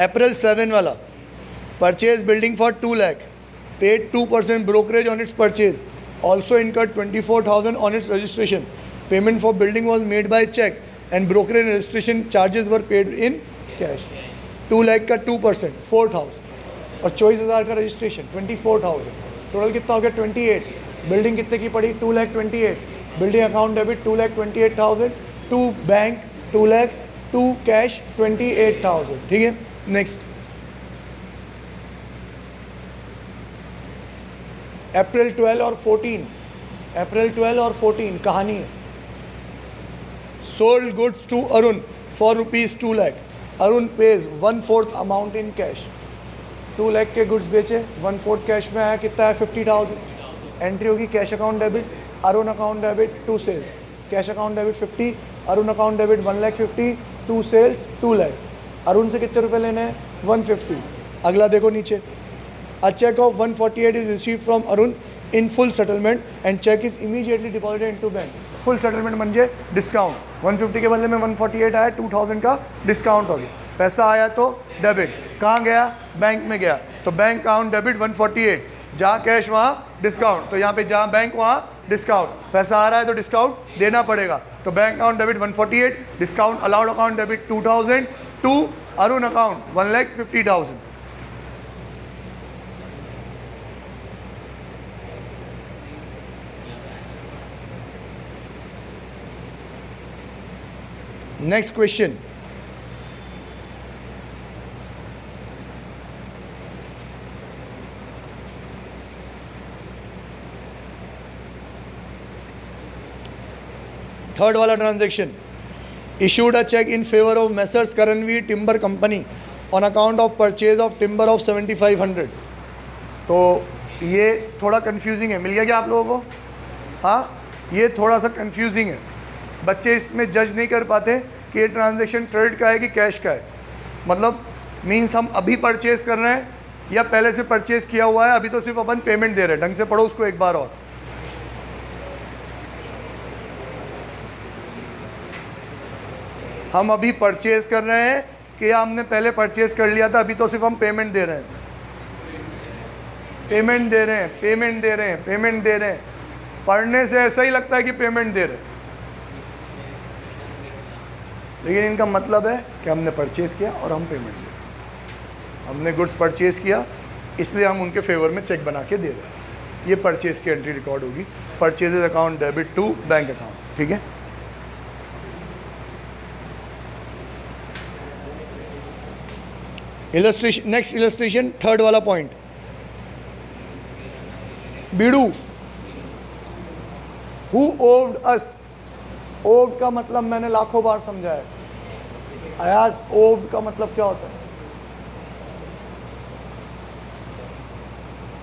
April 7 वाला, purchase building for 2 lakh, paid 2% brokerage on its purchase, also incurred 24,000 on its registration, payment for building was made by cheque and brokerage registration charges were paid in cash. 2 lakh का 2% 4,000 और 24,000 का registration 24,000, total कितना हो गया? 28। Building कितने की पड़ी? 2,28,000। Building account debit 2,28,000, to bank 2 lakh, to cash 28,000। ठीक है, नेक्स्ट। अप्रैल 12 और 14, अप्रैल 12 और 14 कहानी है। Sold goods to Arun for rupees 2 lakh, Arun pays 1/4 amount in cash. 2 lakh के गुड्स बेचे, 1/4 कैश में आया, कितना है? 50,000। एंट्री होगी cash account debit, Arun account debit to sales. Cash account debit 50, Arun account debit 1,50,000, to sales 2 lakh. Arun से कितने रुपए लेने हैं? 150। अगला देखो नीचे, a cheque of 148 is receive from Arun in full settlement and cheque is immediately deposited into bank. Full settlement म्हणजे discount, 150 के बदले में 148 आया, 2,000 का डिस्काउंट हो गया। पैसा आया तो डेबिट, कहाँ गया? बैंक में गया, तो बैंक अकाउंट डेबिट 148, जहाँ कैश वहाँ डिस्काउंट, तो यहाँ पे जहाँ बैंक वहाँ डिस्काउंट। पैसा आ रहा है तो डिस्काउंट देना पड़ेगा, तो bank account debit 148, discount allowed account debit 2,000, to Arun account 1,50,000। Next question, third वाला transaction, issued a check in favor of Messrs Karanveer Timber Company on account of purchase of timber of 7,500। तो ये थोड़ा confusing है, मिल गया क्या आप लोगों को? हाँ, ये थोड़ा सा कंफ्यूजिंग है, बच्चे इसमें जज नहीं कर पाते कि ये ट्रांजैक्शन क्रेडिट का है कि कैश का है। मतलब मीन्स हम अभी परचेज कर रहे हैं या पहले से परचेज किया हुआ है, अभी तो सिर्फ अपन पेमेंट दे रहे हैं। ढंग से पढ़ो उसको एक बार और। हम अभी परचेज कर रहे हैं कि हमने पहले परचेज कर लिया था, अभी तो सिर्फ हम पेमेंट दे रहे हैं, पेमेंट दे रहे हैं, पेमेंट दे रहे हैं, पेमेंट दे रहे हैं। पढ़ने से ऐसा ही लगता है कि पेमेंट दे रहे हैं, लेकिन इनका मतलब है कि हमने परचेज किया और हम पेमेंट दे रहे हैं। हमने गुड्स परचेज किया, इसलिए हम उनके फेवर में चेक बना के दे रहे हैं। ये परचेज की एंट्री रिकॉर्ड होगी, purchases account debit to bank account. ठीक है, इलस्ट्रेशन, नेक्स्ट इलस्ट्रेशन, थर्ड वाला पॉइंट। बीड़ू, हु ओव्ड अस। ओव्ड का मतलब मैंने लाखों बार समझाया। अयाज, ओव्ड का मतलब क्या होता है?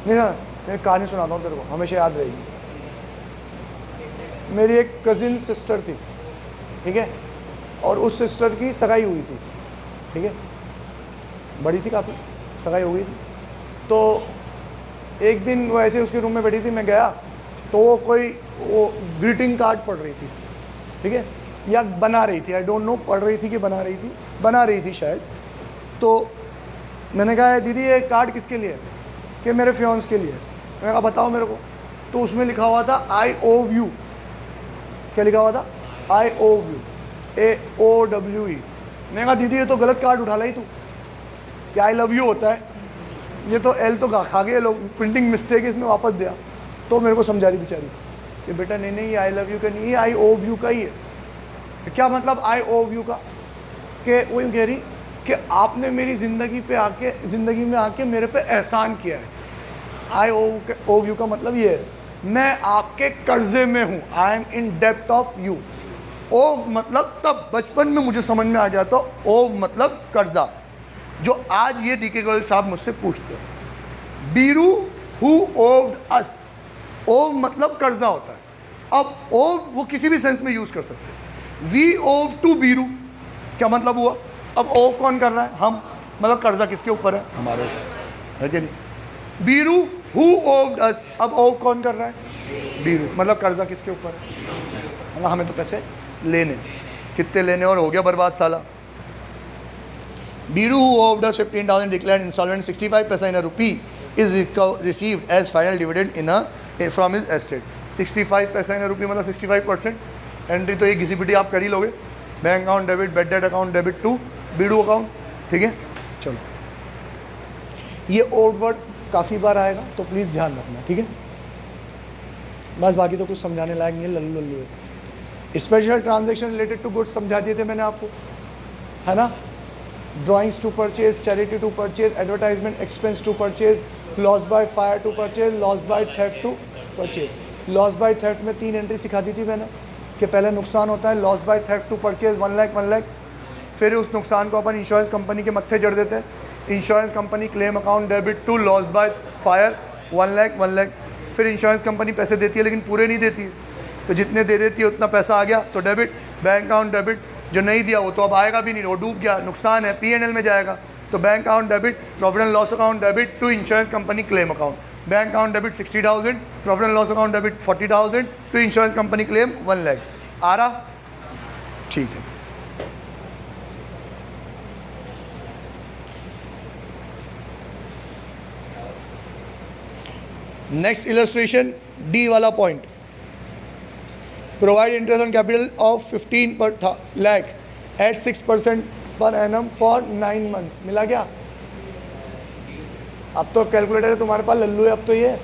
नहीं ना, मैं कहानी सुनाता हूँ तेरे को, हमेशा याद रहेगी। मेरी एक कजिन सिस्टर थी, ठीक है, और उस सिस्टर की सगाई हुई थी, ठीक है, बड़ी थी काफ़ी, सगाई हो गई थी। तो एक दिन वो ऐसे उसके रूम में बैठी थी, मैं गया तो वो ग्रीटिंग कार्ड पढ़ रही थी, ठीक है, या बना रही थी, आई डोंट नो पढ़ रही थी कि बना रही थी, बना रही थी शायद। तो मैंने कहा दीदी ये कार्ड किसके लिए है? कि मेरे फियांस के लिए। मैंने कहा बताओ मेरे को। तो उसमें लिखा हुआ था आई ओव यू। क्या लिखा हुआ था? आई ओव यू, AOWE। मैंने कहा दीदी ये तो गलत कार्ड उठा लाई तू, कि आई लव यू होता है, ये तो एल तो खा गए लोग, प्रिंटिंग मिस्टेक है, इसमें वापस दिया। तो मेरे को समझा रही बेचारी कि बेटा नहीं नहीं, ये आई लव यू का नहीं, ये आई ओव यू का ही है। क्या मतलब आई ओव यू का? कि वो यूँ कह रही कि आपने मेरी ज़िंदगी में आके मेरे पे एहसान किया है। आई ओव यू का मतलब ये है, मैं आपके कर्जे में हूँ, आई एम इन डेप्ट ऑफ यू। ओव मतलब तब बचपन में मुझे समझ में आ गया था, ओव मतलब कर्जा, जो आज ये डी के गोयल साहब मुझसे पूछते हैं। बीरू हु ओव्ड अस, ओव मतलब कर्जा होता है। अब ओव वो किसी भी सेंस में यूज़ कर सकते हैं। वी ओव टू बीरू, क्या मतलब हुआ? अब ओव कौन कर रहा है? हम, मतलब कर्जा किसके ऊपर है? हमारे ऊपर, है कि नहीं? बीरू हु ओव्ड अस, अब ओव कौन कर रहा है? बीरू, मतलब कर्जा किसके ऊपर है? मतलब हमें तो पैसे लेने, कितने लेने, और हो गया बर्बाद साला। Biru who owed us 15,000 declared instalment 65% rupee is received as final dividend from his estate। 65% रुपये मतलब 65%। एंट्री तो ये घिसी पिटी आप कर ही लोगे। Bank account debit, bad debt account debit to बीडू अकाउंट, ठीक है। चलो, ये ओल्ड वर्ड काफ़ी बार आएगा तो प्लीज़ ध्यान रखना, ठीक है। बस बाकी तो कुछ समझाने लायक नहीं है, लल्लू लल्लू है। Special transaction related to goods समझा दिए थे मैंने आपको, है ना। Drawings to purchase, charity to purchase, advertisement expense to purchase, loss by fire to purchase, loss by theft to purchase. Loss by theft में 3 एंट्री सिखा दी थी मैंने, कि पहले नुकसान होता है, loss by theft to purchase 1 lakh, फिर उस नुकसान को अपन इंश्योरेंस कंपनी के मत्थे जड़ देते हैं। Insurance company claim account debit to loss by fire 1 lakh. फिर इंश्योरेंस कंपनी पैसे देती है लेकिन पूरे नहीं देती है, तो जितने दे देती है उतना पैसा आ गया तो डेबिट, बैंक अकाउंट डेबिट। जो नहीं दिया वो तो अब आएगा भी नहीं, वो डूब गया, नुकसान है, P&L में जाएगा। तो bank account debit, profit and loss account debit to insurance company claim account. Bank account debit 60,000, profit and loss account debit 40,000 to insurance company claim 1 lakh. आ रहा? ठीक है। नेक्स्ट इलस्ट्रेशन, डी वाला point. Provide interest on capital of 15 पर lakh eight 6% per annum for 9 months. मिला क्या? अब तो कैलकुलेटर है तुम्हारे पास, लल्लू है अब तो, ये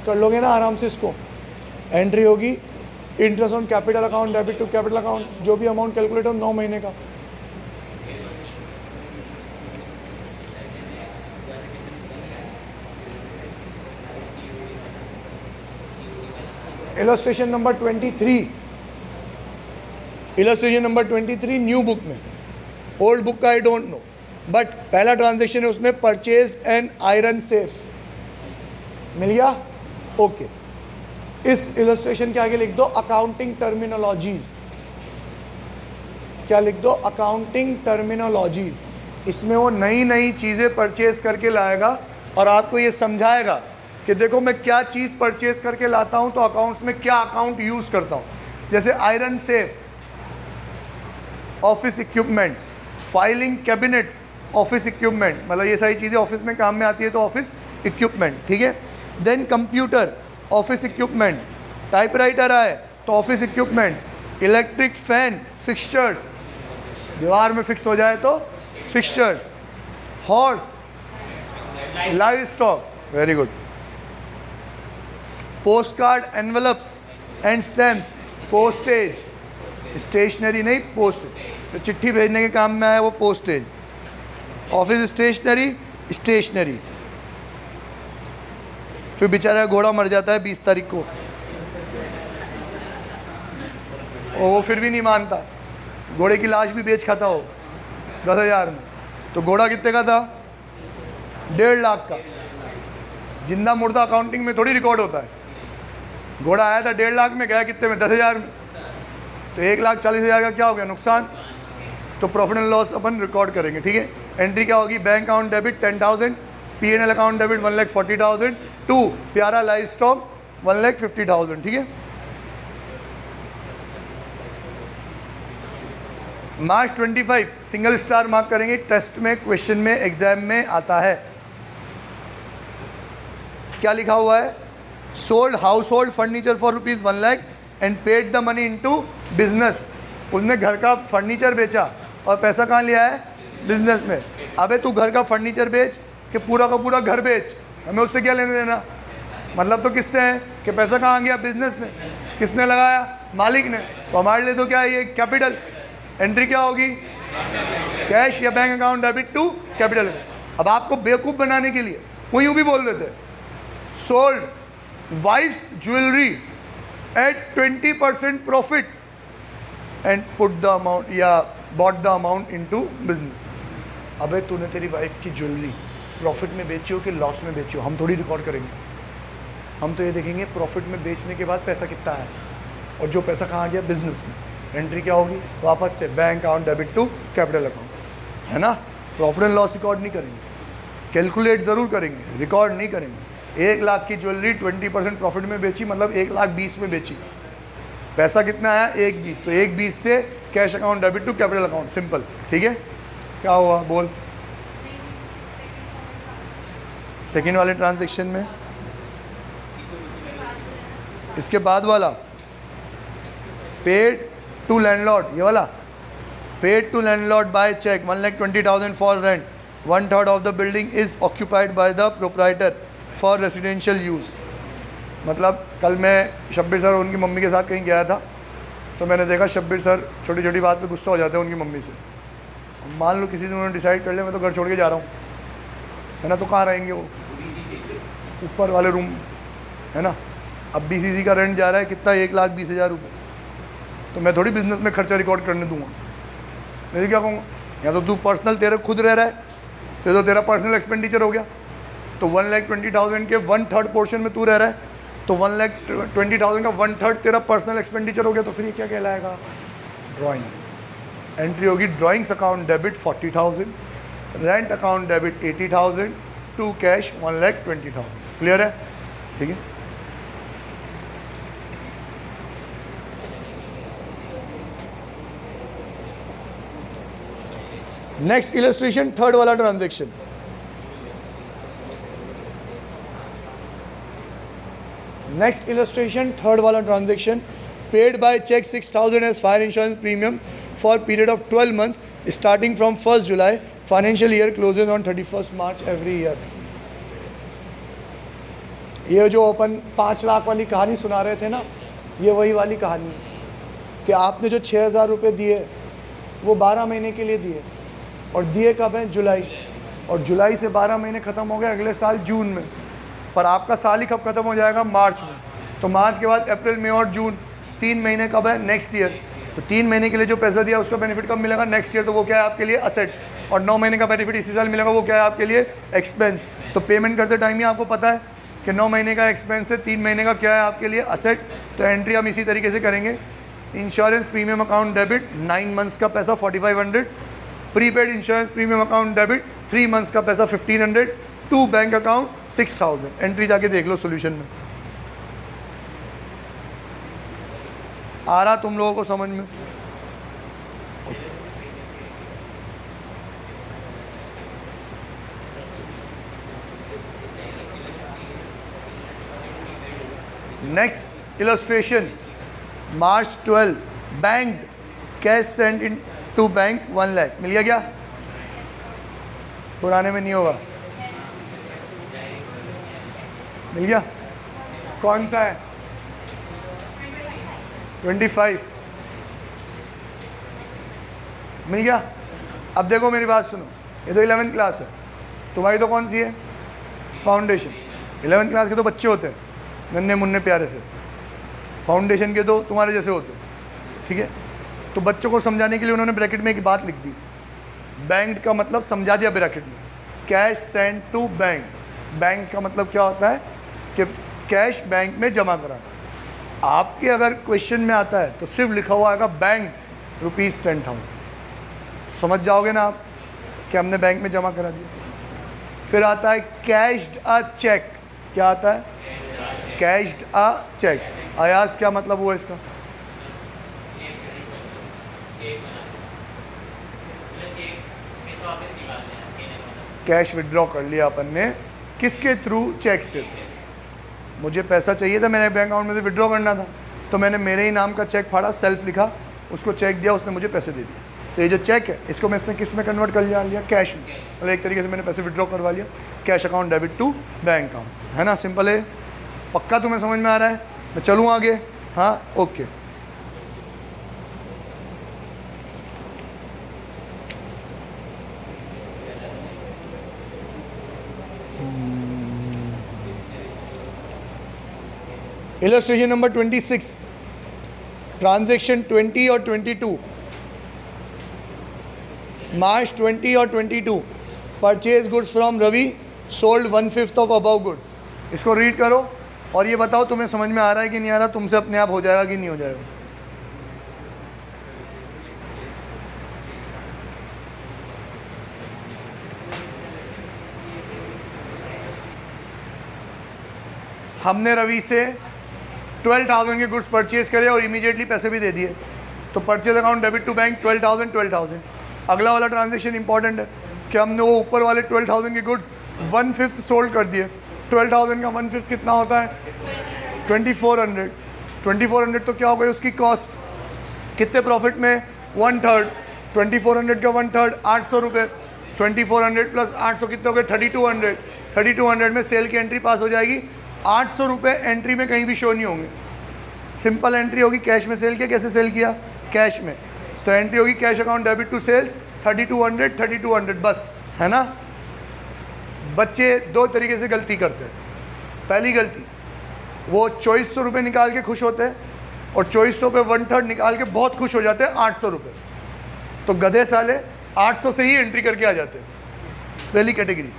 कर लोगे ना आराम से इसको। एंट्री होगी interest on capital account debit to capital account, जो भी अमाउंट कैलकुलेट हो 9 महीने का। Illustration number 23, illustration number 23 new book में, ओल्ड बुक का आई डोंट नो, बट पहला ट्रांजेक्शन है उसमें परचेज एन आयरन सेफ। मिल गया? ओके। इस इलस्ट्रेशन के आगे लिख दो अकाउंटिंग टर्मिनोलॉजीज। क्या लिख दो? Accounting terminologies. इसमें वो नई नई चीज़ें परचेज करके लाएगा और आपको ये समझाएगा कि देखो मैं क्या चीज़ परचेज करके लाता हूँ तो अकाउंट्स में क्या अकाउंट यूज़ करता हूँ। जैसे iron safe, office equipment, filing cabinet, office equipment, मतलब ये सारी चीज़ें ऑफिस में काम में आती है तो ऑफिस इक्विपमेंट, ठीक है। Then computer, office equipment, typewriter आए तो office equipment, electric fan, fixtures, दीवार में फिक्स हो जाए तो fixtures, horse, livestock, very good, postcard, envelopes and stamps, postage, stationery नहीं पोस्टेज, तो चिट्ठी भेजने के काम में आया वो पोस्टेज, ऑफिस स्टेशनरी, स्टेशनरी। फिर बेचारा घोड़ा मर जाता है 20 तारीख को, और वो फिर भी नहीं मानता, घोड़े की लाश भी बेच खाता हो 10,000 में। तो घोड़ा कितने का था? 1.5 लाख का। जिंदा मुर्दा अकाउंटिंग में थोड़ी रिकॉर्ड होता है। घोड़ा आया था 1.5 लाख में, गया कितने में? 10,000 में। तो 1,40,000 का क्या हो गया? नुकसान। तो प्रॉफिट एंड लॉस अपन रिकॉर्ड करेंगे, ठीक है। एंट्री क्या होगी? Bank account debit 10,000, P&L account debit 1,40,000 to प्यारा लाइव स्टॉक 1,50,000, ठीक है। मार्च 25 सिंगल स्टार मार्क करेंगे, टेस्ट में, क्वेश्चन में, एग्जाम में आता है। क्या लिखा हुआ है? Sold household furniture for ₹1 lakh and paid the money into business. उसने घर का फर्नीचर बेचा और पैसा कहाँ लिया है? बिजनेस में। अबे तू घर का फर्नीचर बेच कि पूरा का पूरा घर बेच, हमें उससे क्या लेने देना? मतलब तो किससे है कि पैसा कहाँ गया? बिजनेस में। किसने लगाया? मालिक ने। तो हमारे लिए तो क्या है ये? कैपिटल। एंट्री क्या होगी? कैश या bank account debit to capital. अब आपको बेवकूफ़ बनाने के लिए वो यूँ भी बोल देते हैं, sold wife's jewellery at 20% profit and put the amount या bought the amount into business. अबे तूने तेरी वाइफ की ज्वेलरी प्रॉफिट में बेची हो कि लॉस में बेची हो, हम थोड़ी रिकॉर्ड करेंगे। हम तो ये देखेंगे प्रॉफिट में बेचने के बाद पैसा कितना है और जो पैसा कहाँ गया, बिजनेस में। एंट्री क्या होगी, वापस से bank account debit to capital account, है ना। प्रॉफिट एंड लॉस रिकॉर्ड नहीं करेंगे, कैलकुलेट ज़रूर करेंगे, रिकॉर्ड नहीं करेंगे। 1 लाख की ज्वेलरी 20% प्रॉफिट में बेची, मतलब 1,20,000 में बेची। पैसा कितना आया, 1,20,000। तो 1,20,000 से cash account debit to capital account, simple. ठीक है, क्या हुआ बोल। सेकेंड वाले ट्रांजेक्शन में इसके बाद वाला पेड टू लैंडलॉर्ड, ये वाला paid to landlord by cheque 1,20,000 for rent, 1/3 of the building is occupied by the proprietor for residential use. मतलब कल मैं शब्बीर सर उनकी मम्मी के साथ कहीं गया था, तो मैंने देखा शब्बीर सर छोटी छोटी बात पे गुस्सा हो जाते हैं उनकी मम्मी से। मान लो किसी दिन उन्होंने डिसाइड कर लिया मैं तो घर छोड़ के जा रहा हूँ, है ना, तो कहाँ रहेंगे वो, ऊपर वाले रूम, है ना। अब BCC का रेंट जा रहा है कितना, 1,20,000 रुपये। तो मैं थोड़ी बिजनेस में खर्चा रिकॉर्ड करने दूंगा। मैं क्या कहूँगा, या तो तू पर्सनल तेरे खुद रह रहा है तो तेरा पर्सनल एक्सपेंडिचर हो गया। तो 1,20,000 के 1/3 पोर्शन में तू रह रहा है, तो 1,20,000 का 1/3 तेरा पर्सनल एक्सपेंडिचर हो गया। तो फिर ये क्या कहलाएगा, ड्राइंग्स। एंट्री होगी drawings account debit 40,000, rent account debit 80,000 to cash 1,20,000। Clear है, ठीक है। नेक्स्ट इलस्ट्रेशन, थर्ड वाला ट्रांजेक्शन। नेक्स्ट इलस्ट्रेशन, थर्ड वाला transaction. Paid by cheque 6,000 as fire insurance premium for period of 12 months starting from 1 July, financial year closes on 31 March every year. ये जो अपन 5 लाख वाली कहानी सुना रहे थे ना, ये वही वाली कहानी है कि आपने जो 6,000 रुपये दिए वो 12 महीने के लिए दिए, और दिए कब हैं, जुलाई, और जुलाई से 12 महीने ख़त्म हो गए अगले साल जून में। पर आपका साल ही कब ख़त्म हो जाएगा, मार्च में। तो मार्च के बाद अप्रैल, मई और जून, 3 महीने कब है, नेक्स्ट ईयर। तो 3 महीने के लिए जो पैसा दिया उसका बेनिफिट कब मिलेगा, नेक्स्ट ईयर। तो वो क्या है आपके लिए, असेट। और 9 महीने का बेनिफिट इसी साल मिलेगा, वो क्या है आपके लिए, एक्सपेंस। तो पेमेंट करते टाइम ही आपको पता है कि 9 महीने का एक्सपेंस है, 3 महीने का क्या है आपके लिए, असेट। तो एंट्री हम इसी तरीके से करेंगे। Insurance premium account debit 9 months का पैसा 4,500, prepaid insurance premium account debit 3 months का पैसा 1,500 टू बैंक अकाउंट 6,000। एंट्री जाके देख लो सॉल्यूशन में। आ रहा तुम लोगों को समझ में। Next illustration, March 12 bank cash send into bank 1 lakh. मिल गया क्या, पुराने में नहीं होगा, मिल गया। कौन सा है, 25 मिल गया। अब देखो मेरी बात सुनो, ये तो 11th क्लास है, तुम्हारी तो कौन सी है, फाउंडेशन। 11th क्लास के तो बच्चे होते हैं नन्हे मुन्ने प्यारे से, फाउंडेशन के तो तुम्हारे जैसे होते हैं, ठीक है। तो बच्चों को समझाने के लिए उन्होंने ब्रैकेट में एक बात लिख दी, बैंक का मतलब समझा दिया ब्रैकेट में, cash send to bank. Bank का मतलब क्या होता है कि कैश बैंक में जमा कराना। आपके अगर क्वेश्चन में आता है तो सिर्फ लिखा हुआ आएगा बैंक ₹10,000, समझ जाओगे ना आप कि हमने बैंक में जमा करा दिया। फिर आता है कैश्ड अ चेक, क्या आता है, कैश्ड अ चेक। अयास क्या मतलब हुआ इसका, कैश विड्रॉ कर लिया अपन ने, किसके थ्रू, चेक से। मुझे पैसा चाहिए था, मैंने बैंक अकाउंट में से विड्रॉ करना था, तो मैंने मेरे ही नाम का चेक फाड़ा, सेल्फ लिखा, उसको चेक दिया, उसने मुझे पैसे दे दिए। तो ये जो चेक है इसको मैं किस में कन्वर्ट कर लिया, कैश में। मतलब एक तरीके से मैंने पैसे विड्रॉ करवा लिया, cash account debit to bank account, है ना, सिंपल है। पक्का तुम्हें समझ में आ रहा है, मैं चलूँ आगे, हाँ ओके। इलस्ट्रेशन नंबर 26, ट्रांजैक्शन 20 और 22, मार्च 20 और 22, purchase goods from Ravi, sold 1/5 of above goods. इसको रीड करो और ये बताओ तुम्हें समझ में आ रहा है कि नहीं आ रहा, तुमसे अपने आप हो जाएगा कि नहीं हो जाएगा। हमने रवि से 12,000 के गुड्स परचेज करे और इमीडिएटली पैसे भी दे दिए, तो purchase account debit to bank 12,000। अगला वाला ट्रांजैक्शन इंपॉर्टेंट है कि हमने वो ऊपर वाले 12,000 के गुड्स 1/5 सोल्ड कर दिए। 12,000 का 1/5 कितना होता है? 2400। 2400 तो क्या हो गई उसकी कॉस्ट, कितने प्रॉफिट में? 1/3। 2400 का 1/3 800 रुपये। 2400 प्लस 800 कितने हो गए? 3200। 3200 में सेल की एंट्री पास हो जाएगी। 800 रुपये एंट्री में कहीं भी शो नहीं होंगे। सिंपल एंट्री होगी, कैश में सेल किया। कैसे सेल किया? कैश में। तो एंट्री होगी cash account debit to sales 3200 बस, है ना। बच्चे दो तरीके से गलती करते हैं। पहली गलती, वो 2400 रुपये निकाल के खुश होते हैं और 2400 पे 1/3 निकाल के बहुत खुश हो जाते हैं 800 रुपये। तो गधे साले 800 से ही एंट्री करके आ जाते हैं। पहली कैटेगरी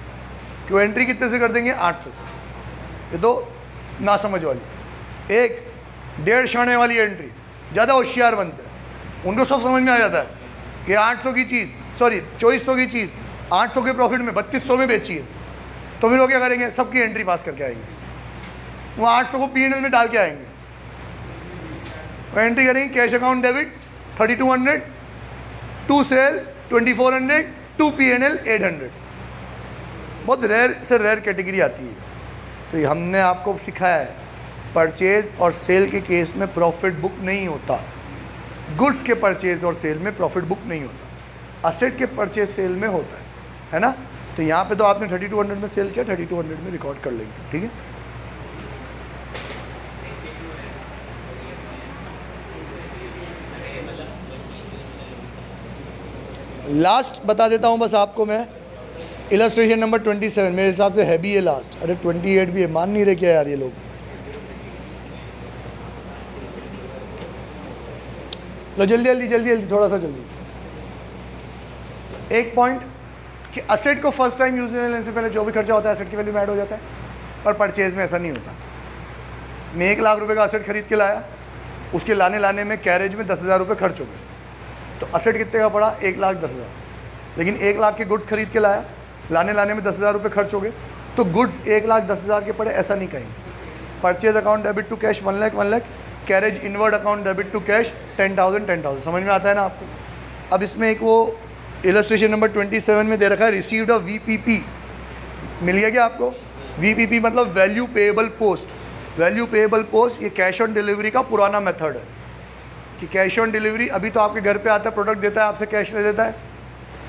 कि वो एंट्री कितने से कर देंगे? 800 से। ये तो ना समझ वाली। एक 1.5 शाने वाली एंट्री, ज़्यादा होशियार बनते हैं, उनको सब समझ में आ जाता है कि 800 की चीज़, सॉरी 2400 की चीज़ 800 के प्रॉफिट में 3200 में बेची है। तो फिर वो क्या करेंगे? सबकी एंट्री पास करके आएंगे, वो 800 को P&L में डाल के आएंगे। वो एंट्री करेंगे cash account debit 3200 to sale 2400 to P&L 800। बहुत रेयर से रेयर कैटेगरी आती है। तो ये हमने आपको सिखाया है, परचेज और सेल के केस में प्रॉफिट बुक नहीं होता। गुड्स के परचेज और सेल में प्रॉफिट बुक नहीं होता, असेट के परचेज सेल में होता है ना। तो यहाँ पे तो आपने 3200 में सेल किया, 3200 में रिकॉर्ड कर लेंगे, ठीक है। लास्ट बता देता हूँ बस आपको मैं, इलस्ट्रेशन नंबर 27 मेरे हिसाब से है भी ये लास्ट। अरे 28 भी है, मान नहीं रहे क्या यार ये लोग। लो जल्दी थोड़ा सा जल्दी। एक पॉइंट कि असेट को फर्स्ट टाइम यूज लेने से पहले जो भी खर्चा होता है असेट की वैल्यू में ऐड हो जाता है, पर परचेज में ऐसा नहीं होता। मैं 1 लाख रुपए का असेट खरीद के लाया, उसके लाने में कैरेज में 10,000 रुपये खर्च हो गए, तो असेट कितने का पड़ा? 1,10,000। लेकिन 1 लाख के गुड्स खरीद के लाया, लाने में 10,000 रुपये खर्च हो गए, तो गुड्स 1,10,000 के पड़े, ऐसा नहीं कहेंगे। Purchase account debit to cash 1 lakh, carriage inward account debit to cash 10,000। समझ में आता है ना आपको? अब इसमें एक वो इलस्ट्रेशन नंबर 27 में दे रखा है रिसीव्ड अ VPP, मिल गया क्या आपको? VPP मतलब value payable post. Value payable post ये कैश ऑन डिलीवरी का पुराना मेथड है कि कैश ऑन डिलीवरी अभी तो आपके घर पे आता है, प्रोडक्ट देता है, आपसे कैश ले लेता है।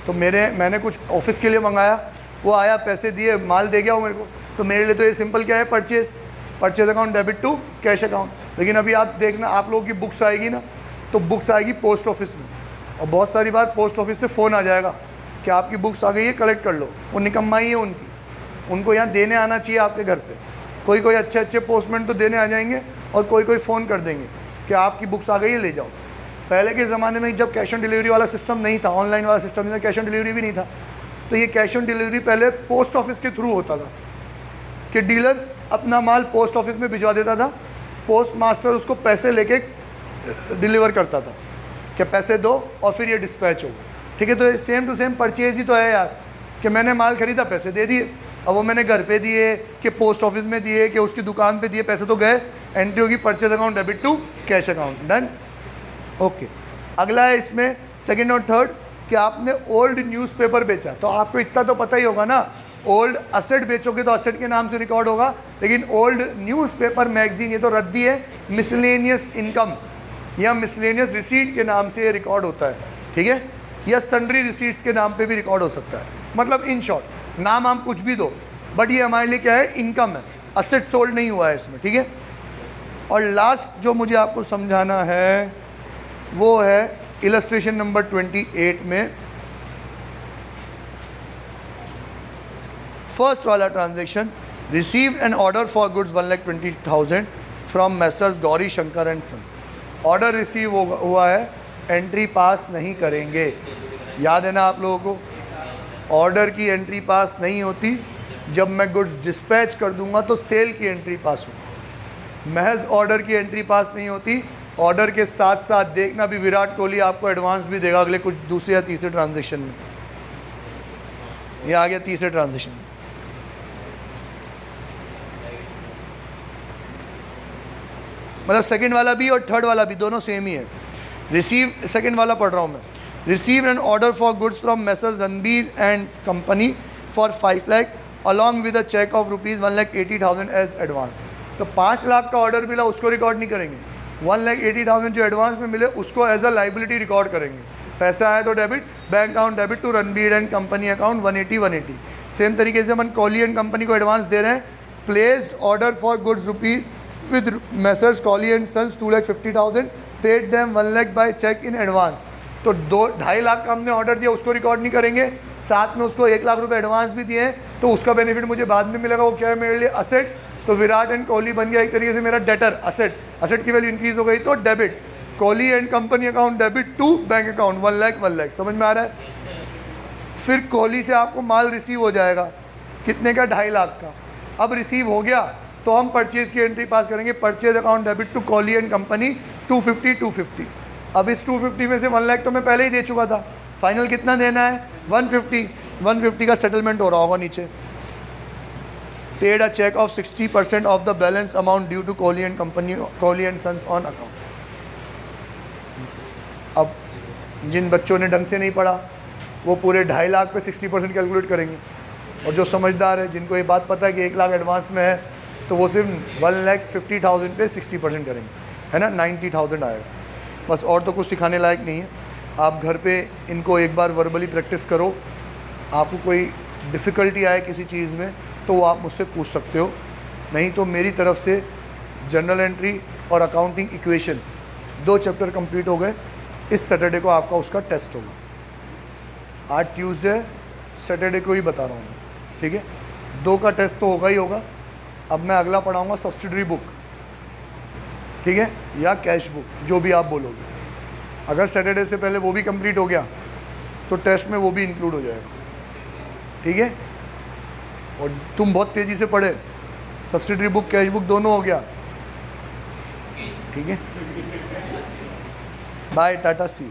तो मैंने कुछ ऑफिस के लिए मंगाया, वो आया, पैसे दिए, माल दे गया वो मेरे को, तो मेरे लिए तो ये सिंपल क्या है? Purchase account debit to cash account. लेकिन अभी आप देखना, आप लोगों की बुक्स आएगी ना, तो बुक्स आएगी पोस्ट ऑफिस में, और बहुत सारी बार पोस्ट ऑफिस से फ़ोन आ जाएगा कि आपकी बुक्स आ गई है, कलेक्ट कर लो। वो निकम्माई है उनकी, उनको यहाँ देने आना चाहिए आपके घर पे। कोई अच्छे पोस्टमैन तो देने आ जाएंगे और कोई फ़ोन कर देंगे कि आपकी बुक्स आ गई है, ले जाओ। पहले के ज़माने में जब कैश ऑन डिलीवरी वाला सिस्टम नहीं था, ऑनलाइन वाला सिस्टम नहीं था, कैश ऑन डिलीवरी भी नहीं था, तो ये कैश ऑन डिलीवरी पहले पोस्ट ऑफिस के थ्रू होता था कि डीलर अपना माल पोस्ट ऑफिस में भिजवा देता था, पोस्ट मास्टर उसको पैसे लेके डिलीवर करता था कि पैसे दो और फिर ये डिस्पैच होगा, ठीक है। तो सेम टू सेम परचेज ही तो है यार, कि मैंने माल खरीदा, पैसे दे दिए, अब वो मैंने घर पे दिए कि पोस्ट ऑफिस में दिए कि उसकी दुकान पे दिए, पैसे तो गए, एंट्री होगी purchase account debit to cash account, done, okay. अगला है इसमें सेकंड और थर्ड कि आपने ओल्ड न्यूज़पेपर बेचा, तो आपको इतना तो पता ही होगा ना, ओल्ड असेट बेचोगे तो असेट के नाम से रिकॉर्ड होगा, लेकिन ओल्ड न्यूज़पेपर मैगजीन ये तो रद्दी है, मिसलेनियस इनकम या मिसलेनियस रिसीट के नाम से ये रिकॉर्ड होता है, ठीक है, या सन्ड्री रिसीट्स के नाम पे भी रिकॉर्ड हो सकता है। मतलब इन शॉर्ट नाम आप कुछ भी दो, बट ये हमारे लिए क्या है? इनकम है, असेट सोल्ड नहीं हुआ है इसमें, ठीक है। और लास्ट जो मुझे आपको समझाना है वो है इलस्ट्रेशन नंबर 28 में फर्स्ट वाला transaction, received an order for goods 1,20,000 from messrs Gauri Shankar and sons. Order receive हुआ है, एंट्री पास नहीं करेंगे। याद है ना आप लोगों को, ऑर्डर की एंट्री पास नहीं होती, जब मैं गुड्स डिस्पैच कर दूंगा तो सेल की एंट्री पास होगी। महज ऑर्डर की एंट्री पास नहीं होती, ऑर्डर के साथ साथ देखना भी विराट कोहली आपको एडवांस भी देगा अगले कुछ दूसरे या तीसरे ट्रांजेक्शन में। ये आ गया तीसरे ट्रांजेक्शन में। मतलब सेकंड वाला भी और थर्ड वाला भी दोनों सेम ही है। रिसीव, सेकंड वाला पढ़ रहा हूँ मैं। Receive an order for goods from messrs Ranbir and company for 5 lakh along with a cheque of ₹1,80,000 as advance. तो 5 लाख का ऑर्डर मिला, उसको रिकॉर्ड नहीं करेंगे। 1,80,000 जो एडवांस में मिले उसको एज अ लाइबिलिटी रिकॉर्ड करेंगे। पैसा आया तो debit, bank account debit to Ranbir and company account 180। Same तरीके से अपन कोहली एंड कंपनी को एडवांस दे रहे हैं। Placed order for goods rupees with messrs Kohli and sons 2,50,000 paid them 1 lakh by cheque in advance. तो 2.5 लाख का हमने ऑर्डर दिया, उसको रिकॉर्ड नहीं करेंगे, साथ में उसको 1 लाख रुपए एडवांस भी दिए हैं, तो उसका बेनिफिट मुझे बाद में मिलेगा। वो क्या है मेरे लिए? असेट। तो विराट एंड कोहली बन गया एक तरीके से मेरा डेटर। असेट की वैल्यू इंक्रीज हो गई तो debit. Kohli and company account debit to bank account 1 lakh. समझ में आ रहा है? फिर कोहली से आपको माल रिसीव हो जाएगा, कितने का? 2.5 लाख का। अब रिसीव हो गया तो हम परचेज की एंट्री पास करेंगे। Purchase account debit to Kohli and company 250। अब इस 250 में से 1 लाख तो मैं पहले ही दे चुका था, फाइनल कितना देना है? 150 का सेटलमेंट हो रहा होगा नीचे। Paid a cheque of 60% of the balance amount due to Kohli and company, Kohli and sons on account. अब जिन बच्चों ने ढंग से नहीं पढ़ा वो पूरे 2.5 लाख पे 60% कैलकुलेट करेंगे, और जो समझदार है, जिनको ये बात पता है कि 1 लाख एडवांस में है, तो वो सिर्फ 1,50,000 पे 60% करेंगे, है ना? 90,000 आएगा बस। और तो कुछ सिखाने लायक नहीं है। आप घर पे इनको एक बार वर्बली प्रैक्टिस करो। आपको कोई डिफ़िकल्टी आए किसी चीज़ में तो वो आप मुझसे पूछ सकते हो, नहीं तो मेरी तरफ से जनरल एंट्री और अकाउंटिंग इक्वेशन 2 चैप्टर कंप्लीट हो गए। इस सैटरडे को आपका उसका टेस्ट होगा। आज ट्यूसडे, सैटरडे को ही बता रहा हूँ मैं, ठीक है? 2 का टेस्ट तो होगा ही होगा। अब मैं अगला पढ़ाऊँगा सब्सिडरी बुक, ठीक है, या कैश बुक, जो भी आप बोलोगे। अगर सैटरडे से पहले वो भी कंप्लीट हो गया तो टेस्ट में वो भी इंक्लूड हो जाएगा, ठीक है? और तुम बहुत तेज़ी से पढ़े, सब्सिडरी बुक, कैश बुक दोनों हो गया, ठीक है? Bye, tata, see you.